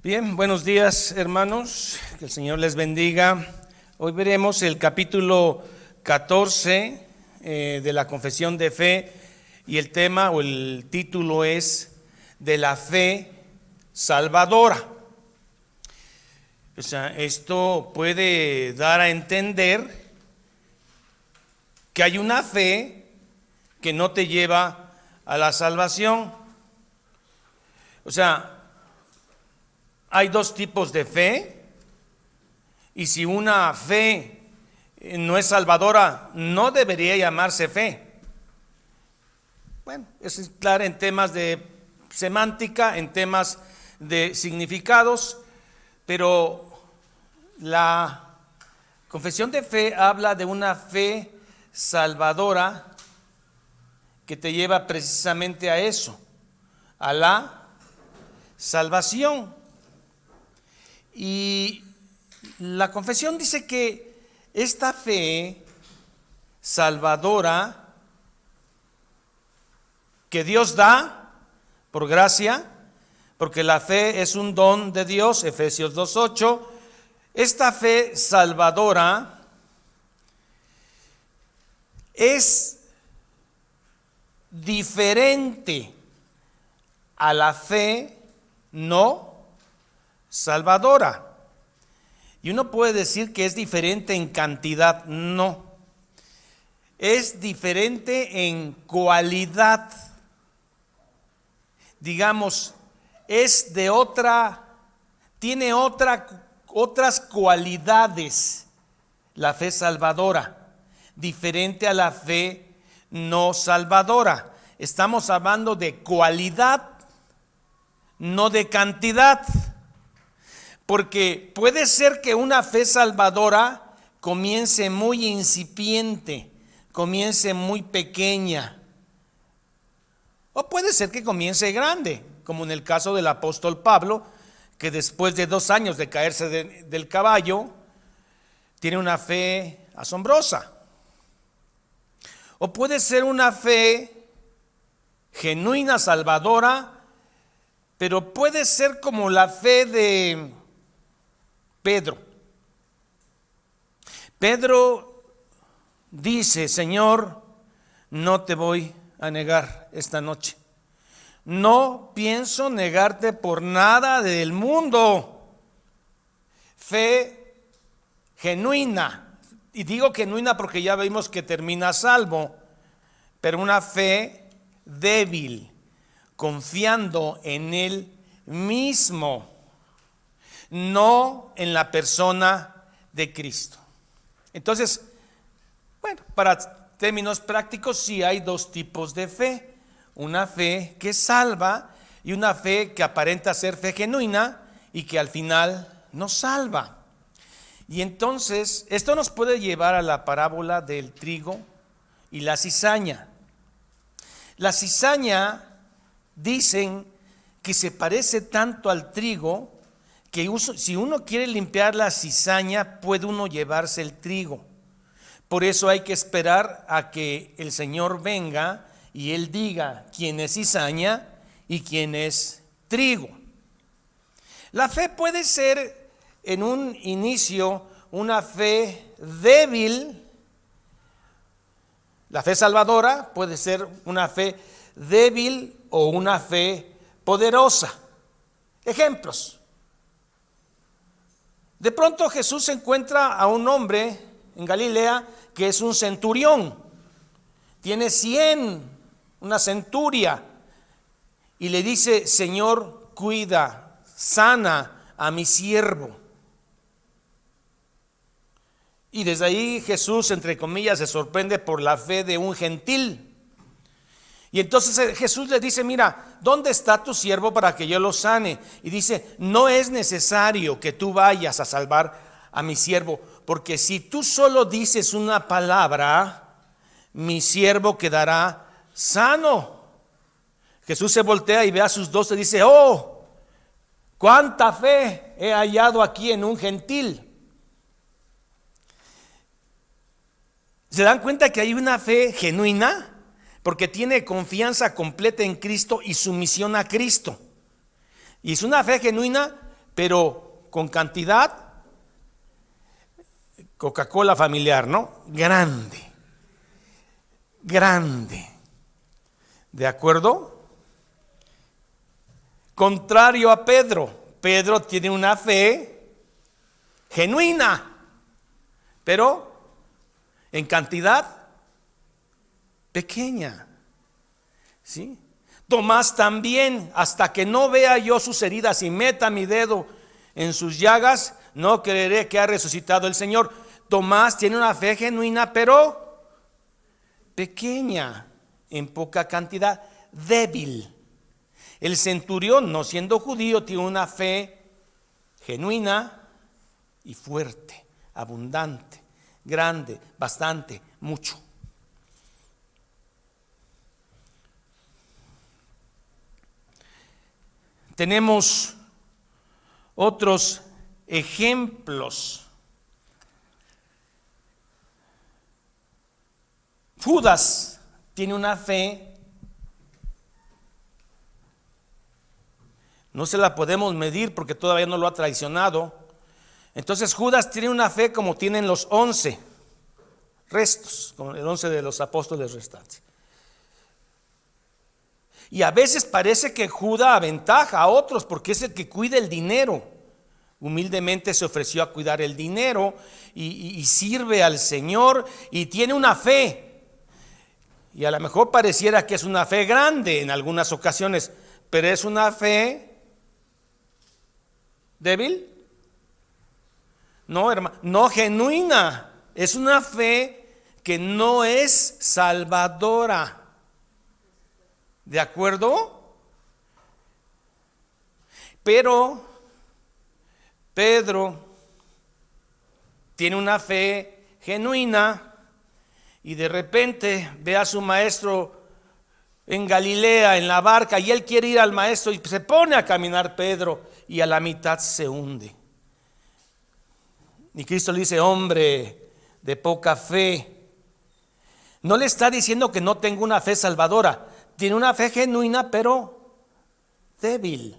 Bien, buenos días, hermanos, que el Señor les bendiga. Hoy veremos el capítulo 14 de la Confesión de Fe, y el tema o el título es de la fe salvadora. O sea, esto puede dar a entender que hay una fe que no te lleva a la salvación. O sea, hay dos tipos de fe, y si una fe no es salvadora, no debería llamarse fe. Bueno, eso es claro en temas de semántica, en temas de significados, pero la confesión de fe habla de una fe salvadora que te lleva precisamente a eso, a la salvación. Y la confesión dice que esta fe salvadora que Dios da por gracia, porque la fe es un don de Dios, Efesios 2:8, esta fe salvadora es diferente a la fe no salvadora. Y uno puede decir que es diferente en cantidad, no. Es diferente en cualidad. Digamos, es de otra, tiene otras cualidades la fe salvadora, diferente a la fe no salvadora. Estamos hablando de cualidad, no de cantidad. Porque puede ser que una fe salvadora comience muy incipiente, comience muy pequeña, o puede ser que comience grande, como en el caso del apóstol Pablo, que después de 2 años de caerse del caballo, tiene una fe asombrosa. O puede ser una fe genuina, salvadora, pero puede ser como la fe de Pedro. Pedro dice: Señor, no te voy a negar esta noche. No pienso negarte por nada del mundo. Fe genuina. Y digo genuina porque ya vimos que termina salvo, pero una fe débil, confiando en Él mismo, no en la persona de Cristo. Entonces, bueno, para términos prácticos, sí hay dos tipos de fe: una fe que salva y una fe que aparenta ser fe genuina y que al final nos salva. Y entonces, esto nos puede llevar a la parábola del trigo y la cizaña. La cizaña, dicen que se parece tanto al trigo que si uno quiere limpiar la cizaña, puede uno llevarse el trigo. Por eso hay que esperar a que el Señor venga y Él diga quién es cizaña y quién es trigo. La fe puede ser en un inicio una fe débil. La fe salvadora puede ser una fe débil o una fe poderosa. Ejemplos. De pronto Jesús encuentra a un hombre en Galilea que es un centurión. Tiene 100, una centuria, y le dice: Señor, cuida, sana a mi siervo. Y desde ahí Jesús, entre comillas, se sorprende por la fe de un gentil. Y entonces Jesús le dice: mira, ¿dónde está tu siervo para que yo lo sane? Y dice: no es necesario que tú vayas a salvar a mi siervo, porque si tú solo dices una palabra, mi siervo quedará sano. Jesús se voltea y ve a sus 12 y dice: oh, cuánta fe he hallado aquí en un gentil. ¿Se dan cuenta que hay una fe genuina? Porque tiene confianza completa en Cristo y sumisión a Cristo. Y es una fe genuina pero con cantidad, Coca-Cola familiar, ¿no? Grande, grande. ¿De acuerdo? Contrario a Pedro. Pedro tiene una fe genuina, pero en cantidad pequeña. ¿Sí? Tomás también, hasta que no vea yo sus heridas y meta mi dedo en sus llagas, no creeré que ha resucitado el Señor. Tomás tiene una fe genuina, pero pequeña, en poca cantidad, débil. El centurión, no siendo judío, tiene una fe genuina y fuerte, abundante, grande, bastante, mucho. Tenemos otros ejemplos. Judas tiene una fe, no se la podemos medir porque todavía no lo ha traicionado. Entonces Judas tiene una fe como tienen los 11 restos, como el 11 de los apóstoles restantes. Y a veces parece que Judas aventaja a otros porque es el que cuida el dinero. Humildemente se ofreció a cuidar el dinero y sirve al Señor y tiene una fe. Y a lo mejor pareciera que es una fe grande en algunas ocasiones, pero es una fe débil. No, hermano, no genuina. Es una fe que no es salvadora. ¿De acuerdo? Pero Pedro tiene una fe genuina y de repente ve a su maestro en Galilea en la barca y él quiere ir al maestro y se pone a caminar Pedro y a la mitad se hunde. Y Cristo le dice: hombre de poca fe. No le está diciendo que no tenga una fe salvadora. Tiene una fe genuina, pero débil.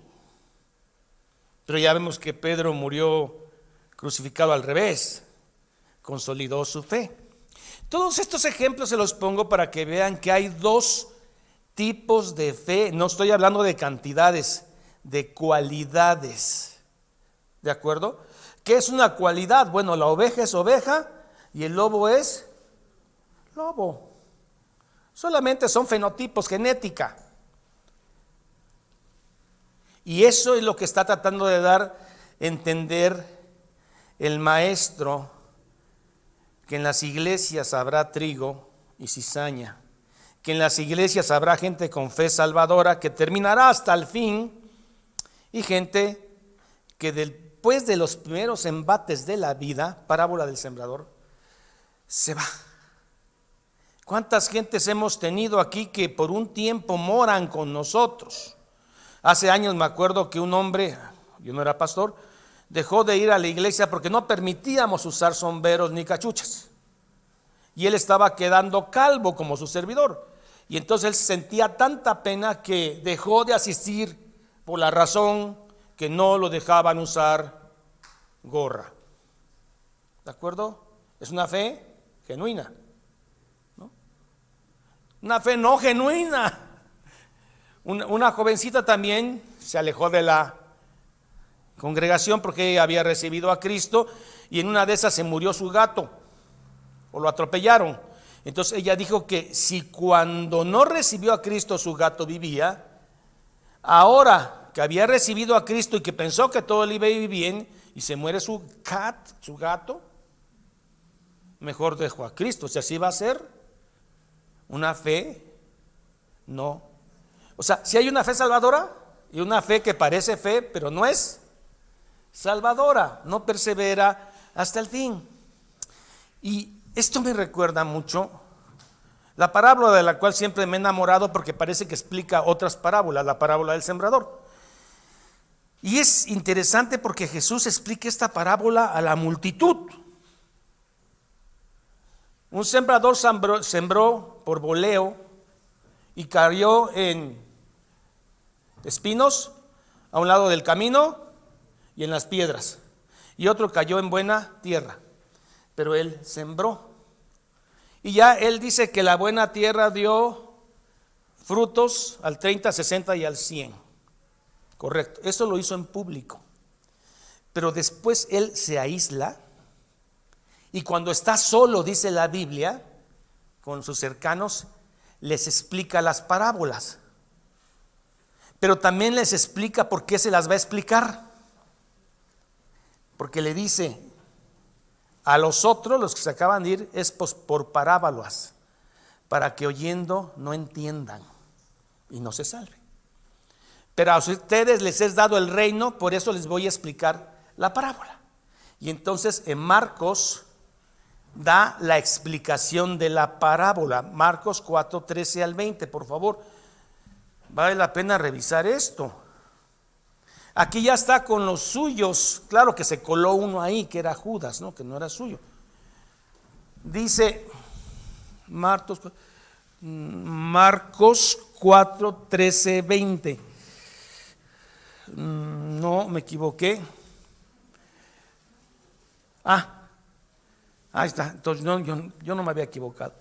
Pero ya vemos que Pedro murió crucificado al revés. Consolidó su fe. Todos estos ejemplos se los pongo para que vean que hay dos tipos de fe. No estoy hablando de cantidades, de cualidades. ¿De acuerdo? ¿Qué es una cualidad? Bueno, la oveja es oveja y el lobo es lobo. Solamente son fenotipos, genética. Y eso es lo que está tratando de dar a entender el maestro, que en las iglesias habrá trigo y cizaña, que en las iglesias habrá gente con fe salvadora que terminará hasta el fin, y gente que después de los primeros embates de la vida, parábola del sembrador, se va. ¿Cuántas gentes hemos tenido aquí que por un tiempo moran con nosotros? Hace años me acuerdo que un hombre, yo no era pastor, dejó de ir a la iglesia porque no permitíamos usar sombreros ni cachuchas. Y él estaba quedando calvo como su servidor. Y entonces él sentía tanta pena que dejó de asistir por la razón que no lo dejaban usar gorra. ¿De acuerdo? Es una fe genuina. Una fe no genuina. Una jovencita también se alejó de la congregación porque ella había recibido a Cristo y en una de esas se murió su gato o lo atropellaron. Entonces ella dijo que si cuando no recibió a Cristo su gato vivía, ahora que había recibido a Cristo y que pensó que todo le iba a ir bien y se muere su gato, mejor dejó a Cristo. O sea, así va a ser. Una fe, no. O sea, si hay una fe salvadora y una fe que parece fe, pero no es salvadora, no persevera hasta el fin. Y esto me recuerda mucho la parábola de la cual siempre me he enamorado porque parece que explica otras parábolas, la parábola del sembrador. Y es interesante porque Jesús explica esta parábola a la multitud. Un sembrador sembró por voleo y cayó en espinos a un lado del camino y en las piedras, y otro cayó en buena tierra, pero él sembró. Y ya él dice que la buena tierra dio frutos al 30, 60 y al 100. Correcto, eso lo hizo en público. Pero después él se aísla y cuando está solo, dice la Biblia, con sus cercanos, les explica las parábolas. Pero también les explica por qué se las va a explicar. Porque le dice a los otros, los que se acaban de ir, es por parábolas, para que oyendo no entiendan y no se salven. Pero a ustedes les es dado el reino, por eso les voy a explicar la parábola. Y entonces en Marcos da la explicación de la parábola. Marcos 4, 13 al 20, por favor. Vale la pena revisar esto. Aquí ya está con los suyos. Claro que se coló uno ahí, que era Judas, ¿no? Que no era suyo. Dice Marcos 4, 13, 20. No, me equivoqué. Ahí está. Entonces yo no me había equivocado.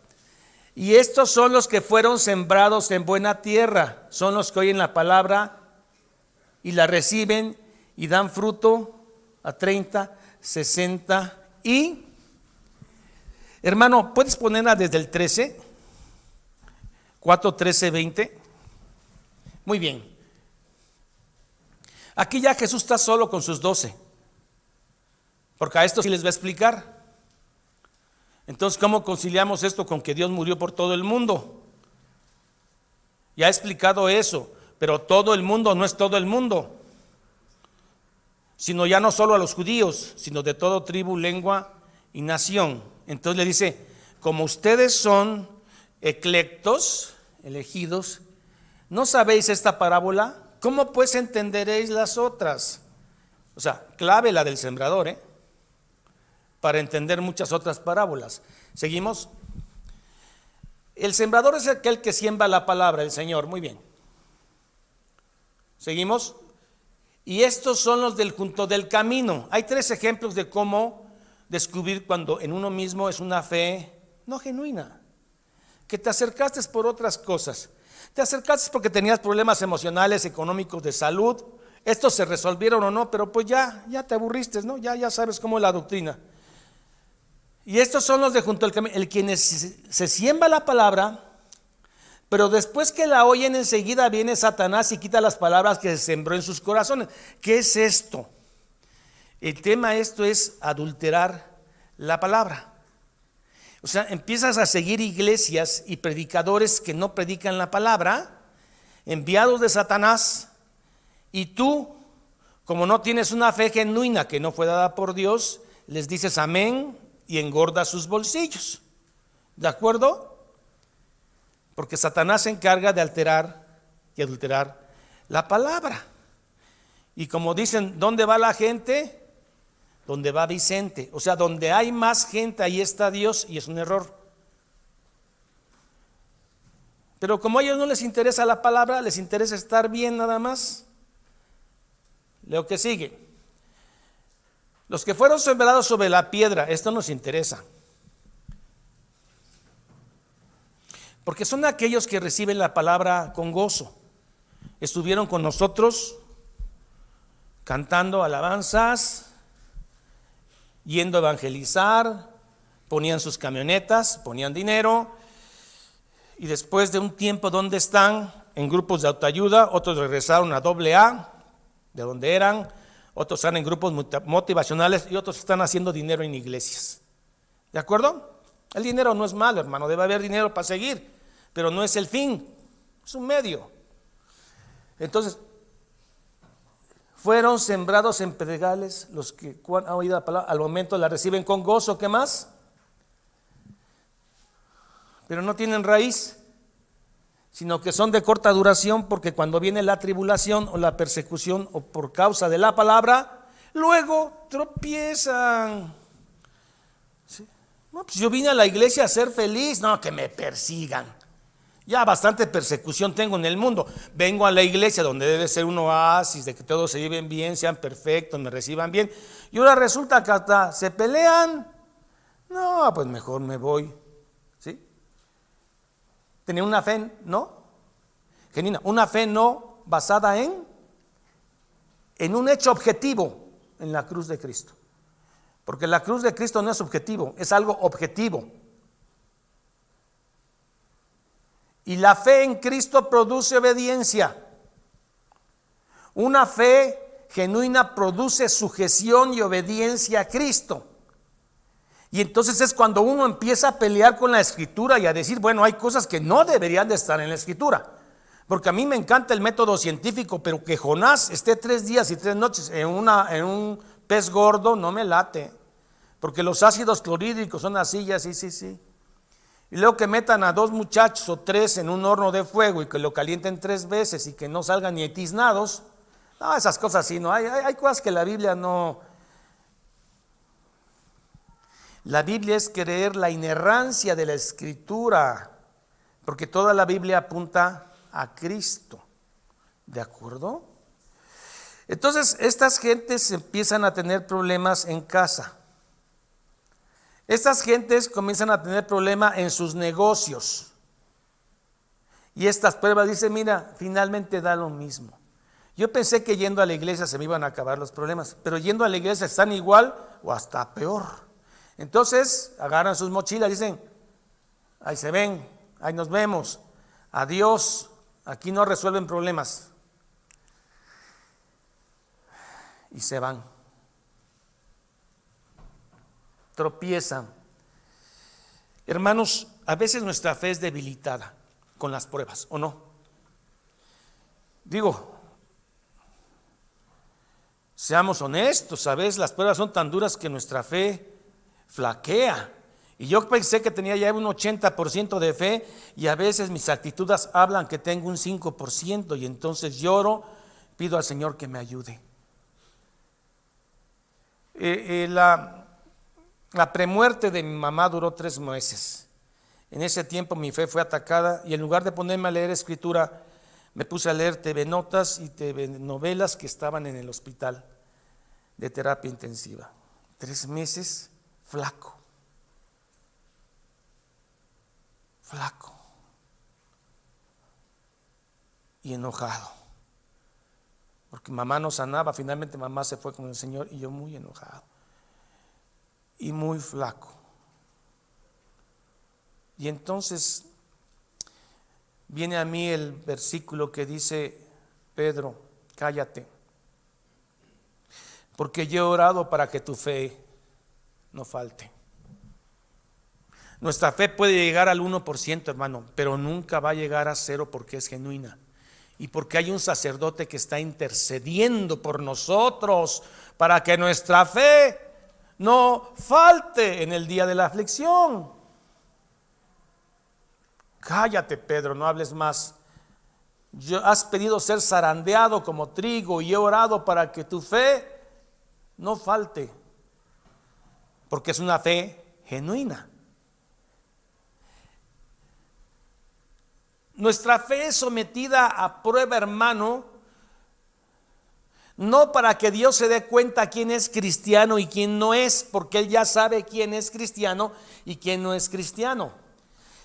Y estos son los que fueron sembrados en buena tierra. Son los que oyen la palabra y la reciben y dan fruto a 30, 60 y... Hermano, ¿puedes ponerla desde el 13? 4, 13, 20. Muy bien. Aquí ya Jesús está solo con sus 12. Porque a esto sí les va a explicar. Entonces, ¿cómo conciliamos esto con que Dios murió por todo el mundo? Ya he explicado eso, pero todo el mundo no es todo el mundo, sino ya no solo a los judíos, sino de todo tribu, lengua y nación. Entonces le dice, como ustedes son eclectos, elegidos, ¿no sabéis esta parábola? ¿Cómo pues entenderéis las otras? O sea, clave la del sembrador, para entender muchas otras parábolas. ¿Seguimos? El sembrador es aquel que siembra la palabra del Señor. Muy bien. ¿Seguimos? Y estos son los del junto del camino. Hay 3 ejemplos de cómo descubrir cuando en uno mismo es una fe no genuina, que te acercaste por otras cosas. Te acercaste porque tenías problemas emocionales, económicos, de salud. Estos se resolvieron o no, pero pues ya te aburriste, ¿no? Ya sabes cómo es la doctrina. Y estos son los de junto al camino, el quienes se siembra la palabra, pero después que la oyen enseguida viene Satanás y quita las palabras que se sembró en sus corazones. ¿Qué es esto? El tema esto es adulterar la palabra. O sea, empiezas a seguir iglesias y predicadores que no predican la palabra, enviados de Satanás, y tú, como no tienes una fe genuina que no fue dada por Dios, les dices amén y engordas sus bolsillos. ¿De acuerdo? Porque Satanás se encarga de alterar y adulterar la palabra. Y como dicen, ¿dónde va la gente? Donde va Vicente. O sea, donde hay más gente, ahí está Dios, y es un error. Pero como a ellos no les interesa la palabra, les interesa estar bien nada más. Leo que sigue. Los que fueron sembrados sobre la piedra, esto nos interesa. Porque son aquellos que reciben la palabra con gozo. Estuvieron con nosotros cantando alabanzas, yendo a evangelizar, ponían sus camionetas, ponían dinero, y después de un tiempo, ¿dónde están? En grupos de autoayuda. Otros regresaron a AA, de donde eran. Otros están en grupos motivacionales y otros están haciendo dinero en iglesias. ¿De acuerdo? El dinero no es malo, hermano, debe haber dinero para seguir, pero no es el fin, es un medio. Entonces, fueron sembrados en pedregales los que han oído la palabra, al momento la reciben con gozo. ¿Qué más? Pero no tienen raíz, sino que son de corta duración, porque cuando viene la tribulación o la persecución o por causa de la palabra, luego tropiezan. ¿Sí? No, pues yo vine a la iglesia a ser feliz, no, que me persigan. Ya bastante persecución tengo en el mundo. Vengo a la iglesia donde debe ser un oasis, de que todos se lleven bien, sean perfectos, me reciban bien. Y ahora resulta que hasta se pelean. No, pues mejor me voy. ¿Sí? Tener una fe, ¿no? Genuina, una fe no basada en un hecho objetivo, en la cruz de Cristo. Porque la cruz de Cristo no es objetivo, es algo objetivo. Y la fe en Cristo produce obediencia. Una fe genuina produce sujeción y obediencia a Cristo. Y entonces es cuando uno empieza a pelear con la Escritura y a decir, bueno, hay cosas que no deberían de estar en la Escritura. Porque a mí me encanta el método científico, pero que Jonás esté 3 días y 3 noches en un pez gordo no me late. Porque los ácidos clorhídricos son así y así, sí. Y luego que metan a 2 muchachos o 3 en un horno de fuego y que lo calienten 3 veces y que no salgan ni tiznados. No, esas cosas sí, no. Hay cosas que la Biblia no. La Biblia es creer la inerrancia de la Escritura, porque toda la Biblia apunta a Cristo. ¿De acuerdo? Entonces, estas gentes empiezan a tener problemas en casa. Estas gentes comienzan a tener problemas en sus negocios. Y estas pruebas dicen, mira, finalmente da lo mismo. Yo pensé que yendo a la iglesia se me iban a acabar los problemas, pero yendo a la iglesia están igual o hasta peor. Entonces, agarran sus mochilas y dicen, ahí se ven, ahí nos vemos, adiós, aquí no resuelven problemas. Y se van. Tropiezan. Hermanos, a veces nuestra fe es debilitada con las pruebas, ¿o no? Digo, seamos honestos, a veces las pruebas son tan duras que nuestra fe flaquea. Y yo pensé que tenía ya un 80% de fe y a veces mis actitudes hablan que tengo un 5% y entonces lloro, pido al Señor que me ayude. La premuerte de mi mamá duró 3 meses. En ese tiempo mi fe fue atacada y en lugar de ponerme a leer escritura, me puse a leer TV Notas y TV novelas que estaban en el hospital de terapia intensiva. 3 meses flaco. Y enojado. Porque mamá no sanaba, finalmente mamá se fue con el Señor y yo muy enojado. Y muy flaco. Y entonces viene a mí el versículo que dice, Pedro, cállate, porque yo he orado para que tu fe no falte. Nuestra fe puede llegar al 1%, hermano, pero nunca va a llegar a 0 porque es genuina. Y porque hay un sacerdote que está intercediendo por nosotros para que nuestra fe no falte en el día de la aflicción. Cállate, Pedro, no hables más. Has pedido ser zarandeado como trigo y he orado para que tu fe no falte, porque es una fe genuina. Nuestra fe es sometida a prueba, hermano, no para que Dios se dé cuenta quién es cristiano y quién no es, porque Él ya sabe quién es cristiano y quién no es cristiano,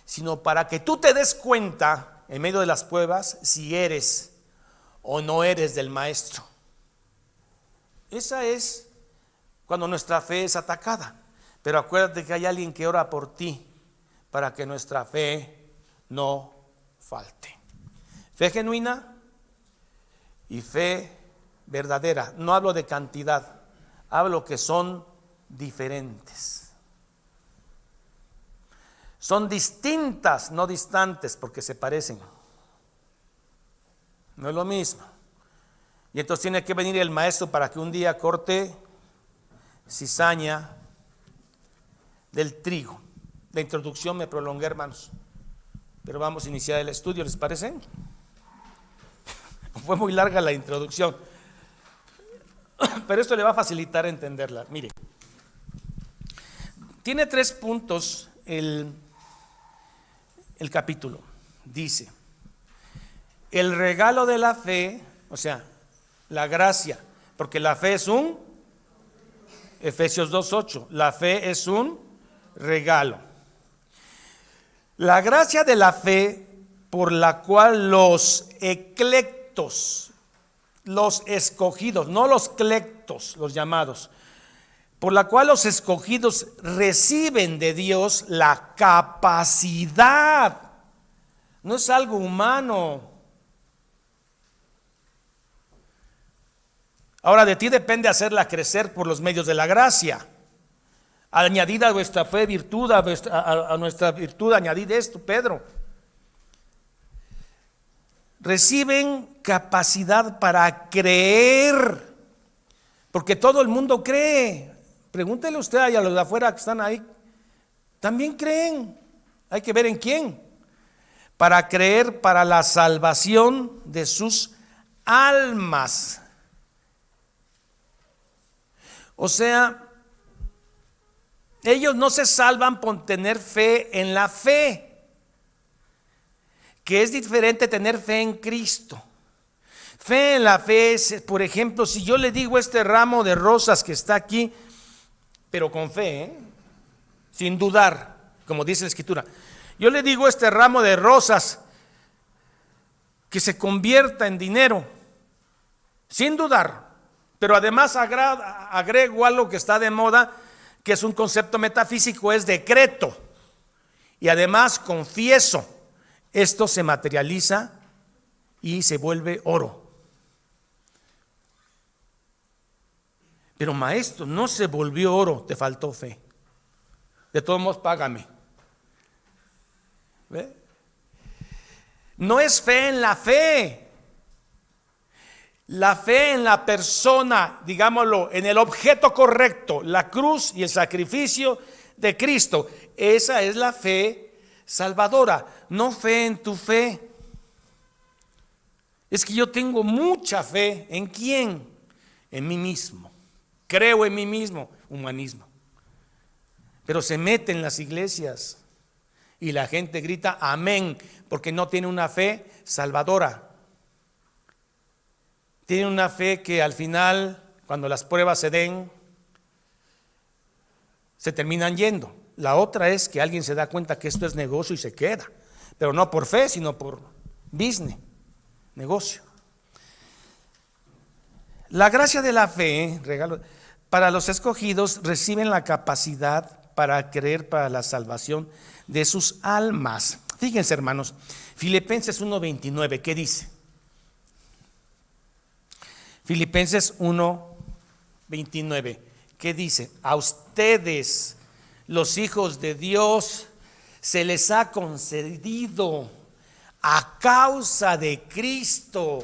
sino para que tú te des cuenta en medio de las pruebas si eres o no eres del Maestro. Esa es cuando nuestra fe es atacada. Pero acuérdate que hay alguien que ora por ti para que nuestra fe no falte. Fe genuina y fe verdadera. No hablo de cantidad, hablo que son diferentes. Son distintas, no distantes, porque se parecen. No es lo mismo. Y entonces tiene que venir el maestro para que un día corte cizaña del trigo. La introducción me prolongué, hermanos, pero vamos a iniciar el estudio, ¿les parece? Fue muy larga la introducción, pero esto le va a facilitar entenderla. Mire, tiene 3 puntos el capítulo. dice, el regalo de la fe, o sea, la gracia, porque la fe es Efesios 2:8, la fe es un regalo. La gracia de la fe por la cual los eclectos, los escogidos, no los clectos, los llamados, por la cual los escogidos reciben de Dios la capacidad, no es algo humano. Ahora de ti depende hacerla crecer por los medios de la gracia. Añadid a vuestra fe virtud, a nuestra virtud añadid esto, Pedro. Reciben capacidad para creer, porque todo el mundo cree. Pregúntele usted a los de afuera que están ahí, también creen. Hay que ver en quién. Para creer para la salvación de sus almas. O sea, ellos no se salvan por tener fe en la fe, que es diferente tener fe en Cristo. Fe en la fe es, por ejemplo, si yo le digo este ramo de rosas que está aquí, pero con fe, sin dudar, como dice la Escritura, yo le digo este ramo de rosas que se convierta en dinero, sin dudar, pero además agrego algo que está de moda, que es un concepto metafísico, es decreto, y además confieso, esto se materializa y se vuelve oro. Pero maestro, no se volvió oro, te faltó fe. De todos modos, págame. ¿Ve? No es fe en la fe. La fe en la persona, digámoslo, en el objeto correcto, la cruz y el sacrificio de Cristo. Esa es la fe salvadora, no fe en tu fe. Es que yo tengo mucha fe. ¿En quién? En mí mismo. Creo en mí mismo, humanismo. Pero se mete en las iglesias y la gente grita amén, porque no tiene una fe salvadora. Tiene una fe que al final, cuando las pruebas se den, se terminan yendo. La otra es que alguien se da cuenta que esto es negocio y se queda, pero no por fe, sino por business, negocio. La gracia de la fe, regalo, para los escogidos reciben la capacidad para creer para la salvación de sus almas. Fíjense, hermanos, Filipenses 1:29, ¿qué dice? Filipenses 1:29, ¿qué dice? A ustedes, los hijos de Dios, se les ha concedido a causa de Cristo,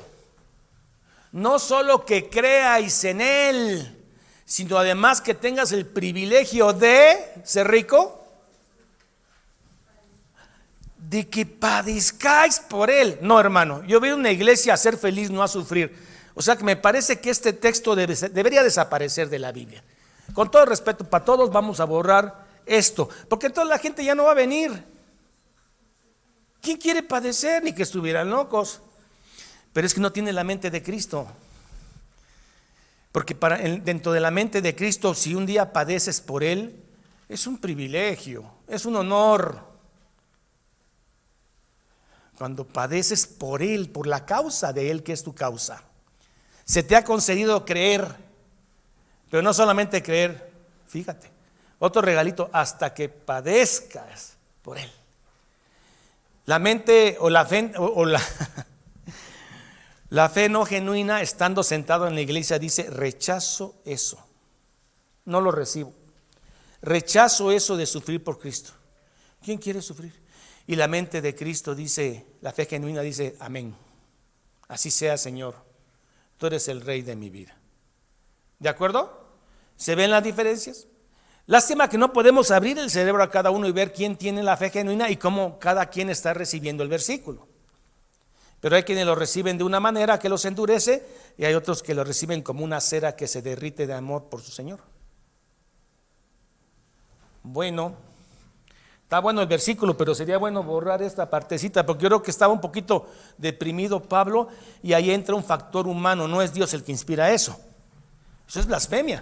no solo que creáis en Él, sino además que tengas el privilegio de ser rico, de que padezcáis por Él. No, hermano, yo veo una iglesia a ser feliz, no a sufrir. O sea que me parece que este texto debería desaparecer de la Biblia. Con todo respeto para todos, vamos a borrar esto, porque toda la gente ya no va a venir. ¿Quién quiere padecer? Ni que estuvieran locos. Pero es que no tiene la mente de Cristo. Porque dentro de la mente de Cristo, si un día padeces por Él, es un privilegio, es un honor. Cuando padeces por Él, por la causa de Él, que es tu causa, se te ha concedido creer, pero no solamente creer, fíjate, otro regalito, hasta que padezcas por Él. La mente o la fe la fe no genuina, estando sentado en la iglesia, dice: rechazo eso, no lo recibo, rechazo eso de sufrir por Cristo. ¿Quién quiere sufrir? Y la mente de Cristo dice, la fe genuina dice: amén, así sea, Señor, tú eres el Rey de mi vida. ¿De acuerdo? ¿Se ven las diferencias? Lástima que no podemos abrir el cerebro a cada uno y ver quién tiene la fe genuina y cómo cada quien está recibiendo el versículo. Pero hay quienes lo reciben de una manera que los endurece, y hay otros que lo reciben como una cera que se derrite de amor por su Señor. Bueno, Está bueno el versículo, pero sería bueno borrar esta partecita, porque yo creo que estaba un poquito deprimido Pablo, y ahí entra un factor humano, no es Dios el que inspira eso. Eso es blasfemia.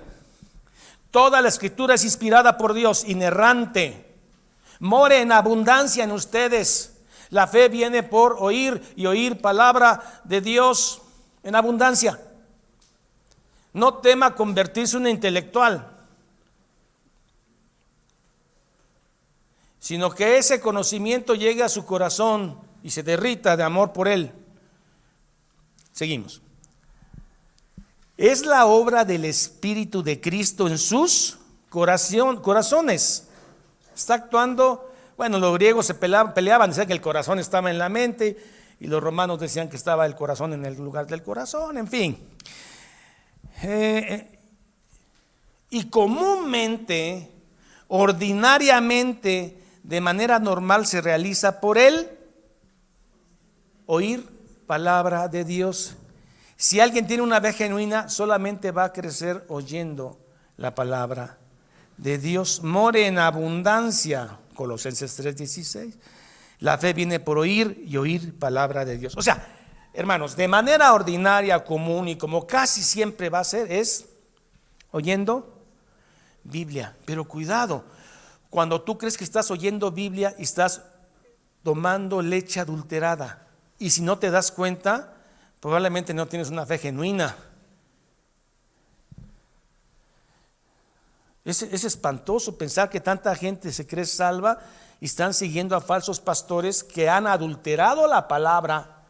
Toda la escritura es inspirada por Dios, inerrante. More en abundancia en ustedes. La fe viene por oír, y oír palabra de Dios en abundancia. No tema convertirse en un intelectual, sino que ese conocimiento llegue a su corazón y se derrita de amor por él. Seguimos. Es la obra del Espíritu de Cristo en sus corazones. Está actuando, bueno, los griegos se peleaban, decían que el corazón estaba en la mente, y los romanos decían que estaba el corazón en el lugar del corazón, en fin. Y comúnmente, ordinariamente, de manera normal se realiza por el oír palabra de Dios. Si alguien tiene una fe genuina, solamente va a crecer oyendo la palabra de Dios. More en abundancia, Colosenses 3:16. La fe viene por oír, y oír palabra de Dios. O sea, hermanos, de manera ordinaria, común, y como casi siempre va a ser, es oyendo Biblia. Pero cuidado, cuando tú crees que estás oyendo Biblia y estás tomando leche adulterada, y si no te das cuenta, probablemente no tienes una fe genuina. Es espantoso pensar que tanta gente se cree salva y están siguiendo a falsos pastores que han adulterado la palabra,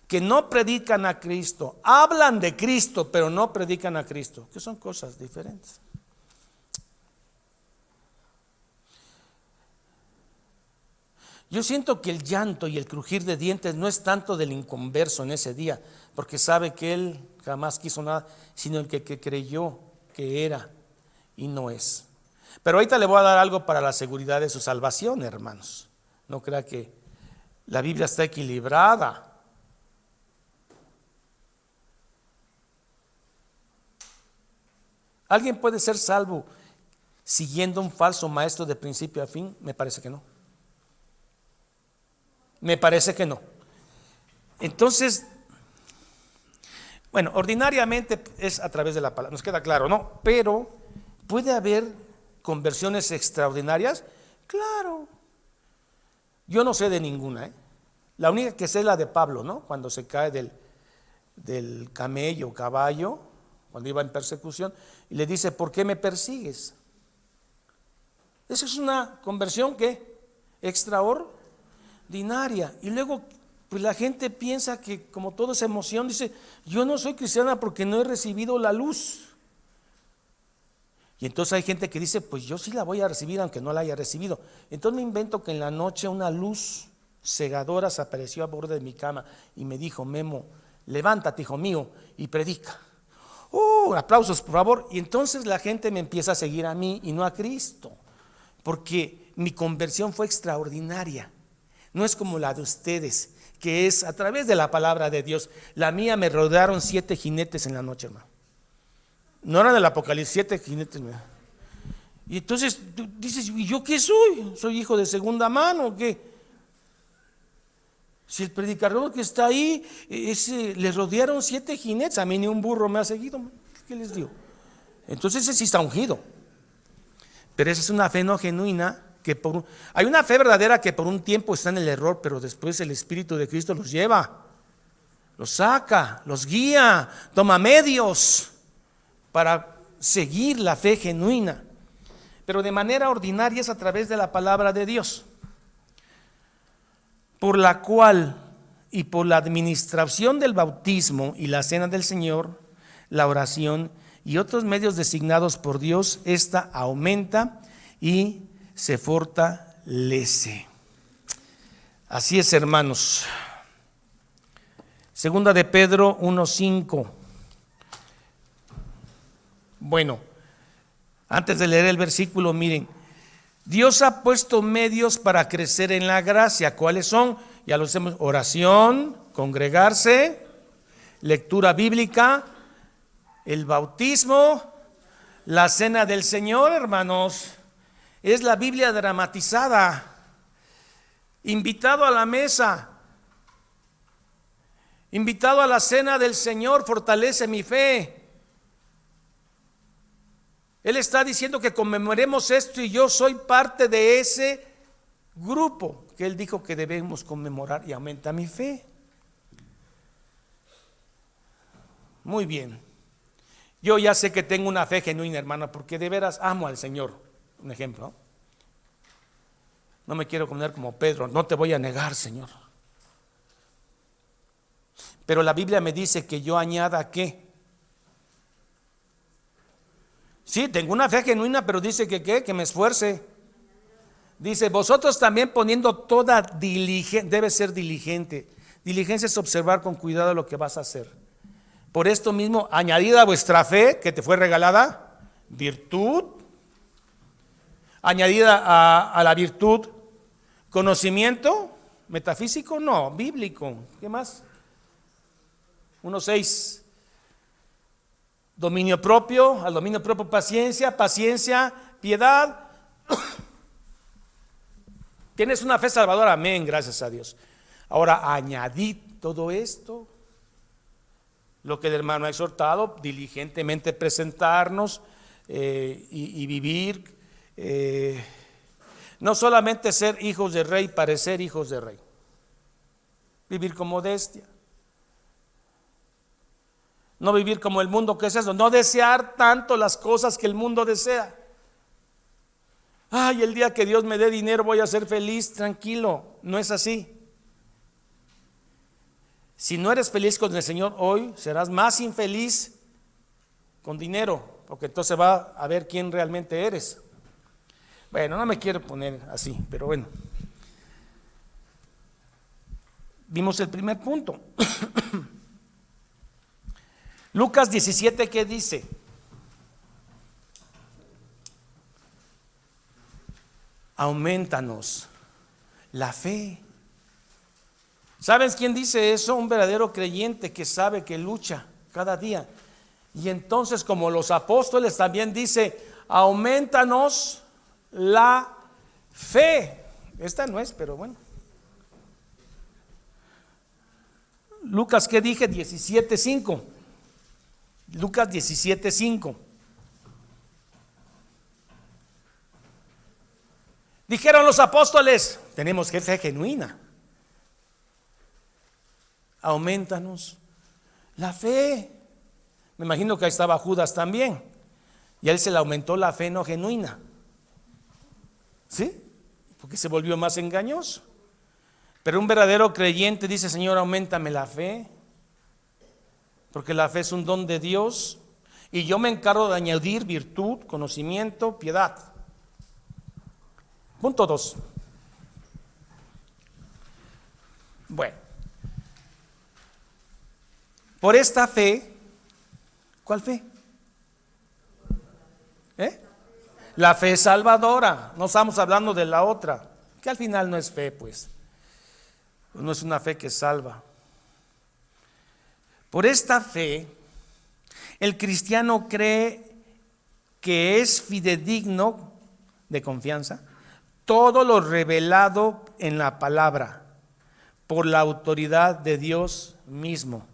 que no predican a Cristo, hablan de Cristo, pero no predican a Cristo, que son cosas diferentes. Yo siento que el llanto y el crujir de dientes no es tanto del inconverso en ese día, porque sabe que él jamás quiso nada, sino el que creyó que era y no es. Pero ahorita le voy a dar algo para la seguridad de su salvación, hermanos. No crea que la Biblia está equilibrada. ¿Alguien puede ser salvo siguiendo un falso maestro de principio a fin? Me parece que no. Me parece que no. Entonces, bueno, ordinariamente es a través de la palabra, nos queda claro, ¿no? Pero ¿puede haber conversiones extraordinarias? Claro. Yo no sé de ninguna, ¿eh? La única que sé es la de Pablo, ¿no? Cuando se cae del camello, caballo, cuando iba en persecución, y le dice, ¿por qué me persigues? Esa es una conversión que extraordinaria. Y luego pues la gente piensa que como todo es emoción, dice, yo no soy cristiana porque no he recibido la luz. Y entonces hay gente que dice, pues yo sí la voy a recibir aunque no la haya recibido. Entonces me invento que en la noche una luz cegadora se apareció a borde de mi cama y me dijo, Memo, levántate, hijo mío, y predica. Aplausos por favor. Y entonces la gente me empieza a seguir a mí y no a Cristo, porque mi conversión fue extraordinaria. No es como la de ustedes, que es a través de la palabra de Dios. La mía me rodearon 7 jinetes en la noche, hermano. No era del Apocalipsis, 7 jinetes. Y entonces tú dices, ¿y yo qué soy? ¿Soy hijo de segunda mano o qué? Si el predicador que está ahí, le rodearon 7 jinetes, a mí ni un burro me ha seguido. ¿Qué les digo? Entonces ese sí está ungido. Pero esa es una fe no genuina. Hay una fe verdadera que por un tiempo está en el error, pero después el Espíritu de Cristo los lleva, los saca, los guía, toma medios para seguir la fe genuina. Pero de manera ordinaria es a través de la palabra de Dios, por la cual y por la administración del bautismo y la cena del Señor, la oración y otros medios designados por Dios, esta aumenta y se fortalece. Así es, hermanos. Segunda de Pedro 1:5. Bueno, antes de leer el versículo, miren, Dios ha puesto medios para crecer en la gracia. ¿Cuáles son? Ya lo hacemos: oración, congregarse, lectura bíblica, el bautismo, la cena del Señor, hermanos. Es la Biblia dramatizada. Invitado a la mesa, invitado a la cena del Señor, fortalece mi fe. Él está diciendo que conmemoremos esto y yo soy parte de ese grupo que Él dijo que debemos conmemorar y aumenta mi fe. Muy bien. Yo ya sé que tengo una fe genuina, hermana, porque de veras amo al Señor. Un ejemplo. No me quiero poner como Pedro, no te voy a negar, Señor. Pero la Biblia me dice que yo añada ¿qué? Sí, tengo una fe genuina, pero dice que ¿qué? Que me esfuerce. Dice, vosotros también poniendo toda diligencia, debe ser diligente. Diligencia es observar con cuidado lo que vas a hacer. Por esto mismo, añadida a vuestra fe, que te fue regalada, virtud. Añadida a la virtud, conocimiento, metafísico, no, bíblico. ¿Qué más? 1:6. Dominio propio, al dominio propio paciencia, piedad. Tienes una fe salvadora, amén, gracias a Dios. Ahora añadid todo esto, lo que el hermano ha exhortado, diligentemente presentarnos y vivir. No solamente ser hijos de rey, parecer hijos de rey. Vivir con modestia. No vivir como el mundo, que es eso, no desear tanto las cosas que el mundo desea. Ay, el día que Dios me dé dinero voy a ser feliz, tranquilo, no es así. Si no eres feliz con el Señor hoy, serás más infeliz con dinero, porque entonces va a ver quién realmente eres. Bueno, no me quiero poner así, pero bueno. Vimos el primer punto. Lucas 17, ¿qué dice? Aumentanos la fe. ¿Sabes quién dice eso? Un verdadero creyente que sabe que lucha cada día. Y entonces, como los apóstoles, también dice, aumentanos la fe. Esta no es, pero bueno. Lucas, ¿qué dije? 17:5. Lucas 17:5. Dijeron los apóstoles, tenemos fe genuina. Aumentanos la fe. Me imagino que ahí estaba Judas también. Y a él se le aumentó la fe no genuina. ¿Sí? Porque se volvió más engañoso. Pero un verdadero creyente dice, Señor, auméntame la fe. Porque la fe es un don de Dios. Y yo me encargo de añadir virtud, conocimiento, piedad. Punto 2. Bueno. Por esta fe, ¿cuál fe? La fe salvadora. No estamos hablando de la otra, que al final no es fe, pues. No es una fe que salva. Por esta fe, el cristiano cree que es fidedigno, de confianza, todo lo revelado en la palabra, por la autoridad de Dios mismo.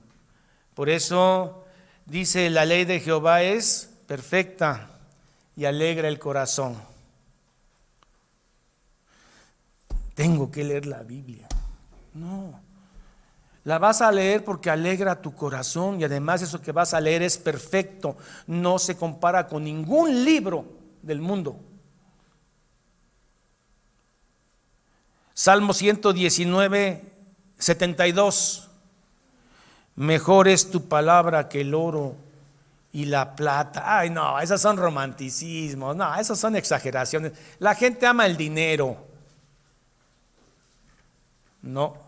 Por eso dice, la ley de Jehová es perfecta y alegra el corazón. Tengo que leer la Biblia. No, la vas a leer porque alegra tu corazón y además eso que vas a leer es perfecto. No se compara con ningún libro del mundo. Salmo 119:72. Mejor es tu palabra que el oro y la plata. Ay, no, esas son romanticismos, no, esas son exageraciones. La gente ama el dinero. No.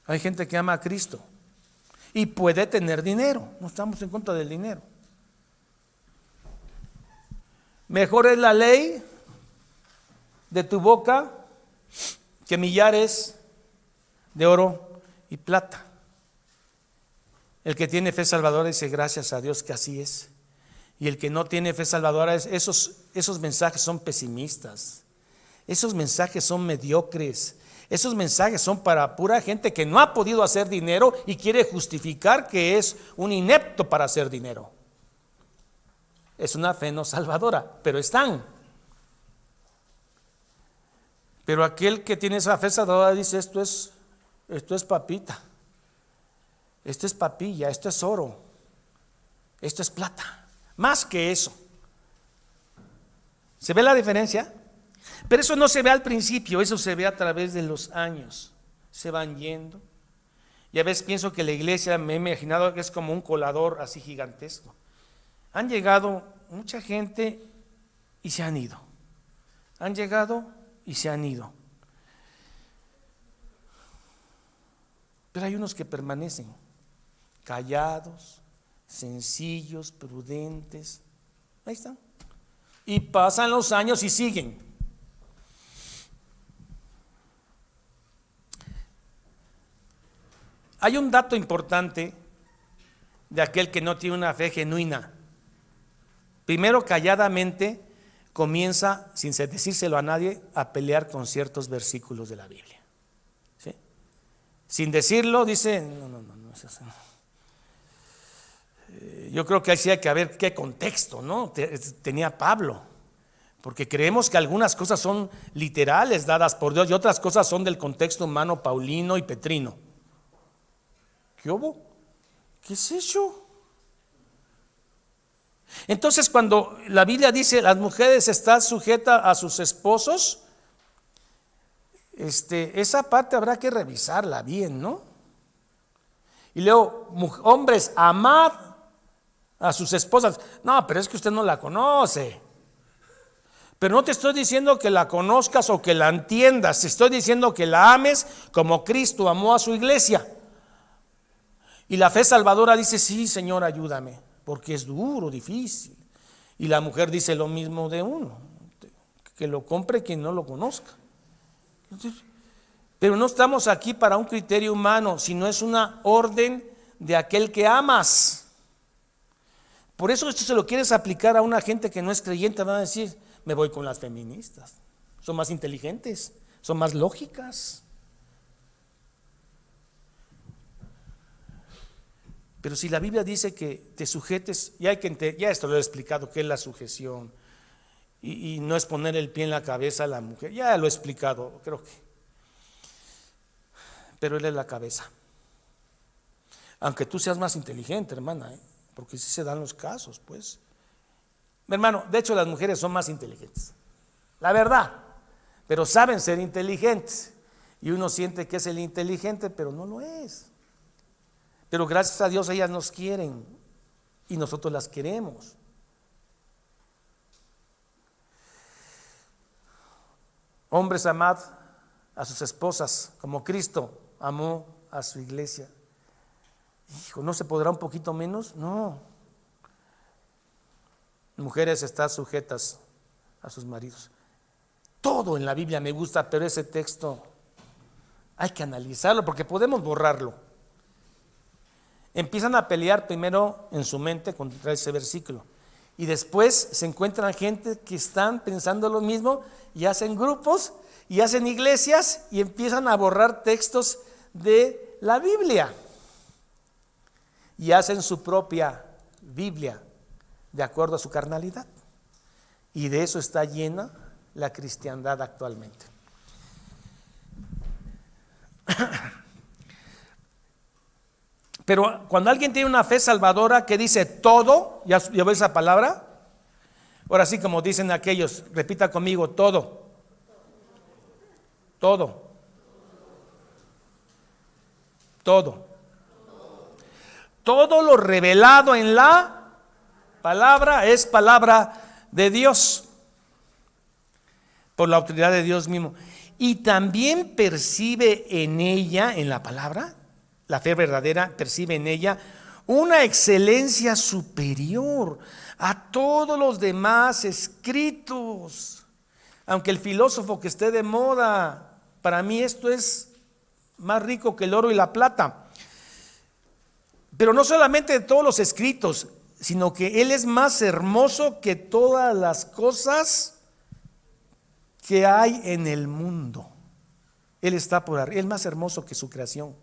Hay gente que ama a Cristo y puede tener dinero. No estamos en contra del dinero. Mejor es la ley de tu boca que millares de oro y plata. El que tiene fe salvadora dice, gracias a Dios que así es. Y el que no tiene fe salvadora, esos mensajes son pesimistas. Esos mensajes son mediocres. Esos mensajes son para pura gente que no ha podido hacer dinero y quiere justificar que es un inepto para hacer dinero. Es una fe no salvadora, pero están. Pero aquel que tiene esa fe salvadora dice: esto es papita, esto es papilla, esto es oro, esto es plata. Más que eso. ¿Se ve la diferencia? Pero eso no se ve al principio, eso se ve a través de los años. Se van yendo. Y a veces pienso que la iglesia, me he imaginado que es como un colador así gigantesco. Han llegado mucha gente y se han ido. Han llegado y se han ido. Pero hay unos que permanecen callados, sencillos, prudentes. Ahí están. Y pasan los años y siguen. Hay un dato importante de aquel que no tiene una fe genuina. Primero, calladamente comienza, sin decírselo a nadie, a pelear con ciertos versículos de la Biblia. ¿Sí? Sin decirlo, dice: no es así. Yo creo que ahí sí hay que ver qué contexto, ¿no? Tenía Pablo, porque creemos que algunas cosas son literales dadas por Dios y otras cosas son del contexto humano paulino y petrino. ¿Qué hubo? ¿Qué es eso? Entonces, cuando la Biblia dice las mujeres están sujetas a sus esposos, esa parte habrá que revisarla bien, ¿no? Y luego, hombres, amad a sus esposas. No, pero es que usted no la conoce. Pero no te estoy diciendo que la conozcas o que la entiendas, te estoy diciendo que la ames como Cristo amó a su iglesia. Y la fe salvadora dice: sí, Señor, ayúdame, porque es duro, difícil. Y la mujer dice lo mismo de uno, que lo compre quien no lo conozca. Pero no estamos aquí para un criterio humano, sino es una orden de aquel que amas. Por eso esto se lo quieres aplicar a una gente que no es creyente, van a decir: me voy con las feministas, son más inteligentes, son más lógicas. Pero si la Biblia dice que te sujetes, ya esto lo he explicado, qué es la sujeción, y no es poner el pie en la cabeza a la mujer, ya lo he explicado, creo que. Pero él es la cabeza. Aunque tú seas más inteligente, hermana, porque sí se dan los casos, pues. Mi hermano, de hecho las mujeres son más inteligentes, la verdad, pero saben ser inteligentes. Y uno siente que es el inteligente, pero no lo es. Pero gracias a Dios ellas nos quieren y nosotros las queremos. Hombres, amad a sus esposas como Cristo amó a su iglesia. Hijo, ¿no se podrá un poquito menos? No. Mujeres, están sujetas a sus maridos. Todo en la Biblia me gusta, pero ese texto hay que analizarlo porque podemos borrarlo. Empiezan a pelear primero en su mente contra ese versículo y después se encuentran gente que están pensando lo mismo y hacen grupos y hacen iglesias y empiezan a borrar textos de la Biblia y hacen su propia Biblia de acuerdo a su carnalidad, y de eso está llena la cristiandad actualmente. Pero cuando alguien tiene una fe salvadora que dice todo, ¿ya ve esa palabra? Ahora sí, como dicen aquellos, repita conmigo: todo. Todo. Todo. Todo lo revelado en la palabra es palabra de Dios, por la autoridad de Dios mismo. Y también percibe en ella, en la palabra, la fe verdadera percibe en ella una excelencia superior a todos los demás escritos. Aunque el filósofo que esté de moda, para mí esto es más rico que el oro y la plata. Pero no solamente de todos los escritos, sino que Él es más hermoso que todas las cosas que hay en el mundo. Él está por arriba, Él es más hermoso que su creación.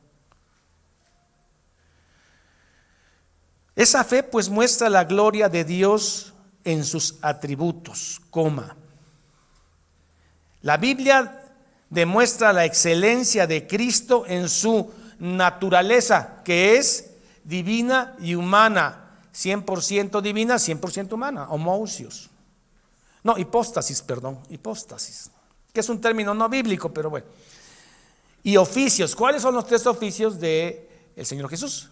Esa fe pues muestra la gloria de Dios en sus atributos, La Biblia demuestra la excelencia de Cristo en su naturaleza, que es divina y humana, 100% divina, 100% humana, homousios. No, hipóstasis, que es un término no bíblico, pero bueno. Y oficios, ¿cuáles son los 3 oficios del Señor Jesús?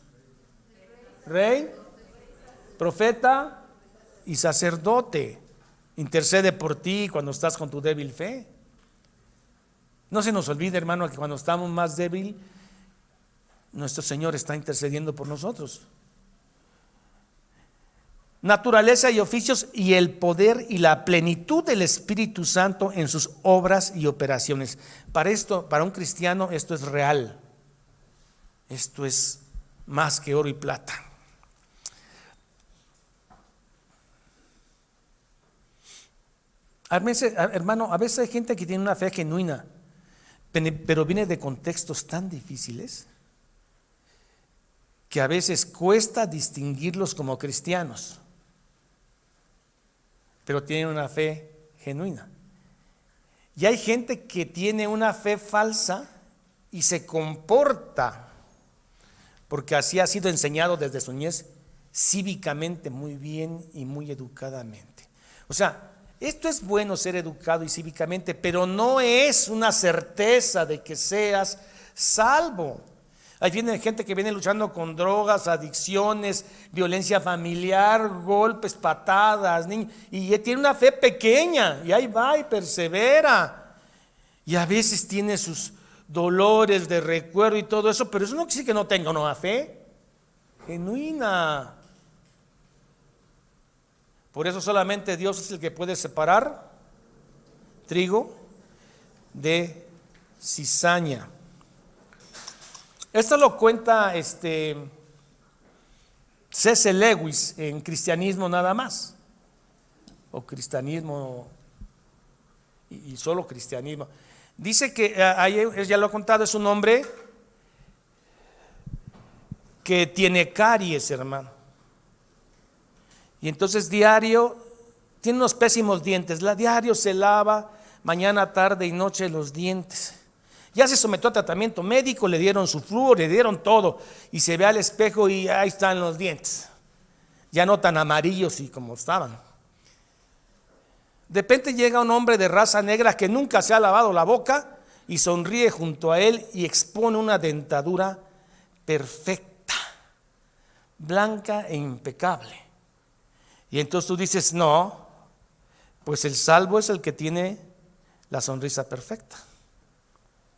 Rey, profeta y sacerdote. Intercede por ti cuando estás con tu débil fe. No se nos olvide, hermano, que cuando estamos más débil, nuestro Señor está intercediendo por nosotros. Naturaleza y oficios y el poder y la plenitud del Espíritu Santo en sus obras y operaciones. Para un cristiano esto es real. Esto es más que oro y plata. A veces, hermano, a veces hay gente que tiene una fe genuina, pero viene de contextos tan difíciles que a veces cuesta distinguirlos como cristianos, pero tienen una fe genuina. Y hay gente que tiene una fe falsa y se comporta, porque así ha sido enseñado desde su niñez, cívicamente muy bien y muy educadamente. O sea, esto es bueno, ser educado y cívicamente, pero no es una certeza de que seas salvo. Ahí viene gente que viene luchando con drogas, adicciones, violencia familiar, golpes, patadas, y tiene una fe pequeña, y ahí va y persevera. Y a veces tiene sus dolores de recuerdo y todo eso, pero eso no quiere decir que no tenga una fe genuina. Por eso solamente Dios es el que puede separar trigo de cizaña. Esto lo cuenta C.S. Lewis en Cristianismo nada más, o Cristianismo y solo Cristianismo. Dice que, ya lo he contado, es un hombre que tiene caries, hermano. Y entonces diario, tiene unos pésimos dientes, diario se lava mañana, tarde y noche los dientes. Ya se sometió a tratamiento médico, le dieron su flúor, le dieron todo, y se ve al espejo y ahí están los dientes, ya no tan amarillos y como estaban. De repente llega un hombre de raza negra que nunca se ha lavado la boca y sonríe junto a él y expone una dentadura perfecta, blanca e impecable. Y entonces tú dices, no, pues el salvo es el que tiene la sonrisa perfecta.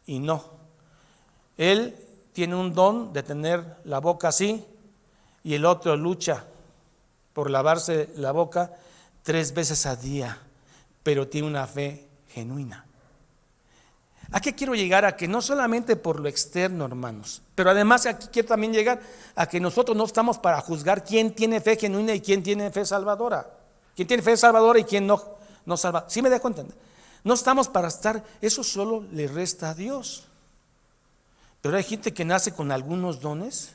Y no, él tiene un don de tener la boca así, y el otro lucha por lavarse la boca 3 veces al día, pero tiene una fe genuina. ¿A qué quiero llegar? A que no solamente por lo externo, hermanos, pero además aquí quiero también llegar a que nosotros no estamos para juzgar quién tiene fe genuina y quién tiene fe salvadora. Quién tiene fe salvadora y quién no salva. ¿Sí me dejo entender? No estamos para estar, eso solo le resta a Dios. Pero hay gente que nace con algunos dones.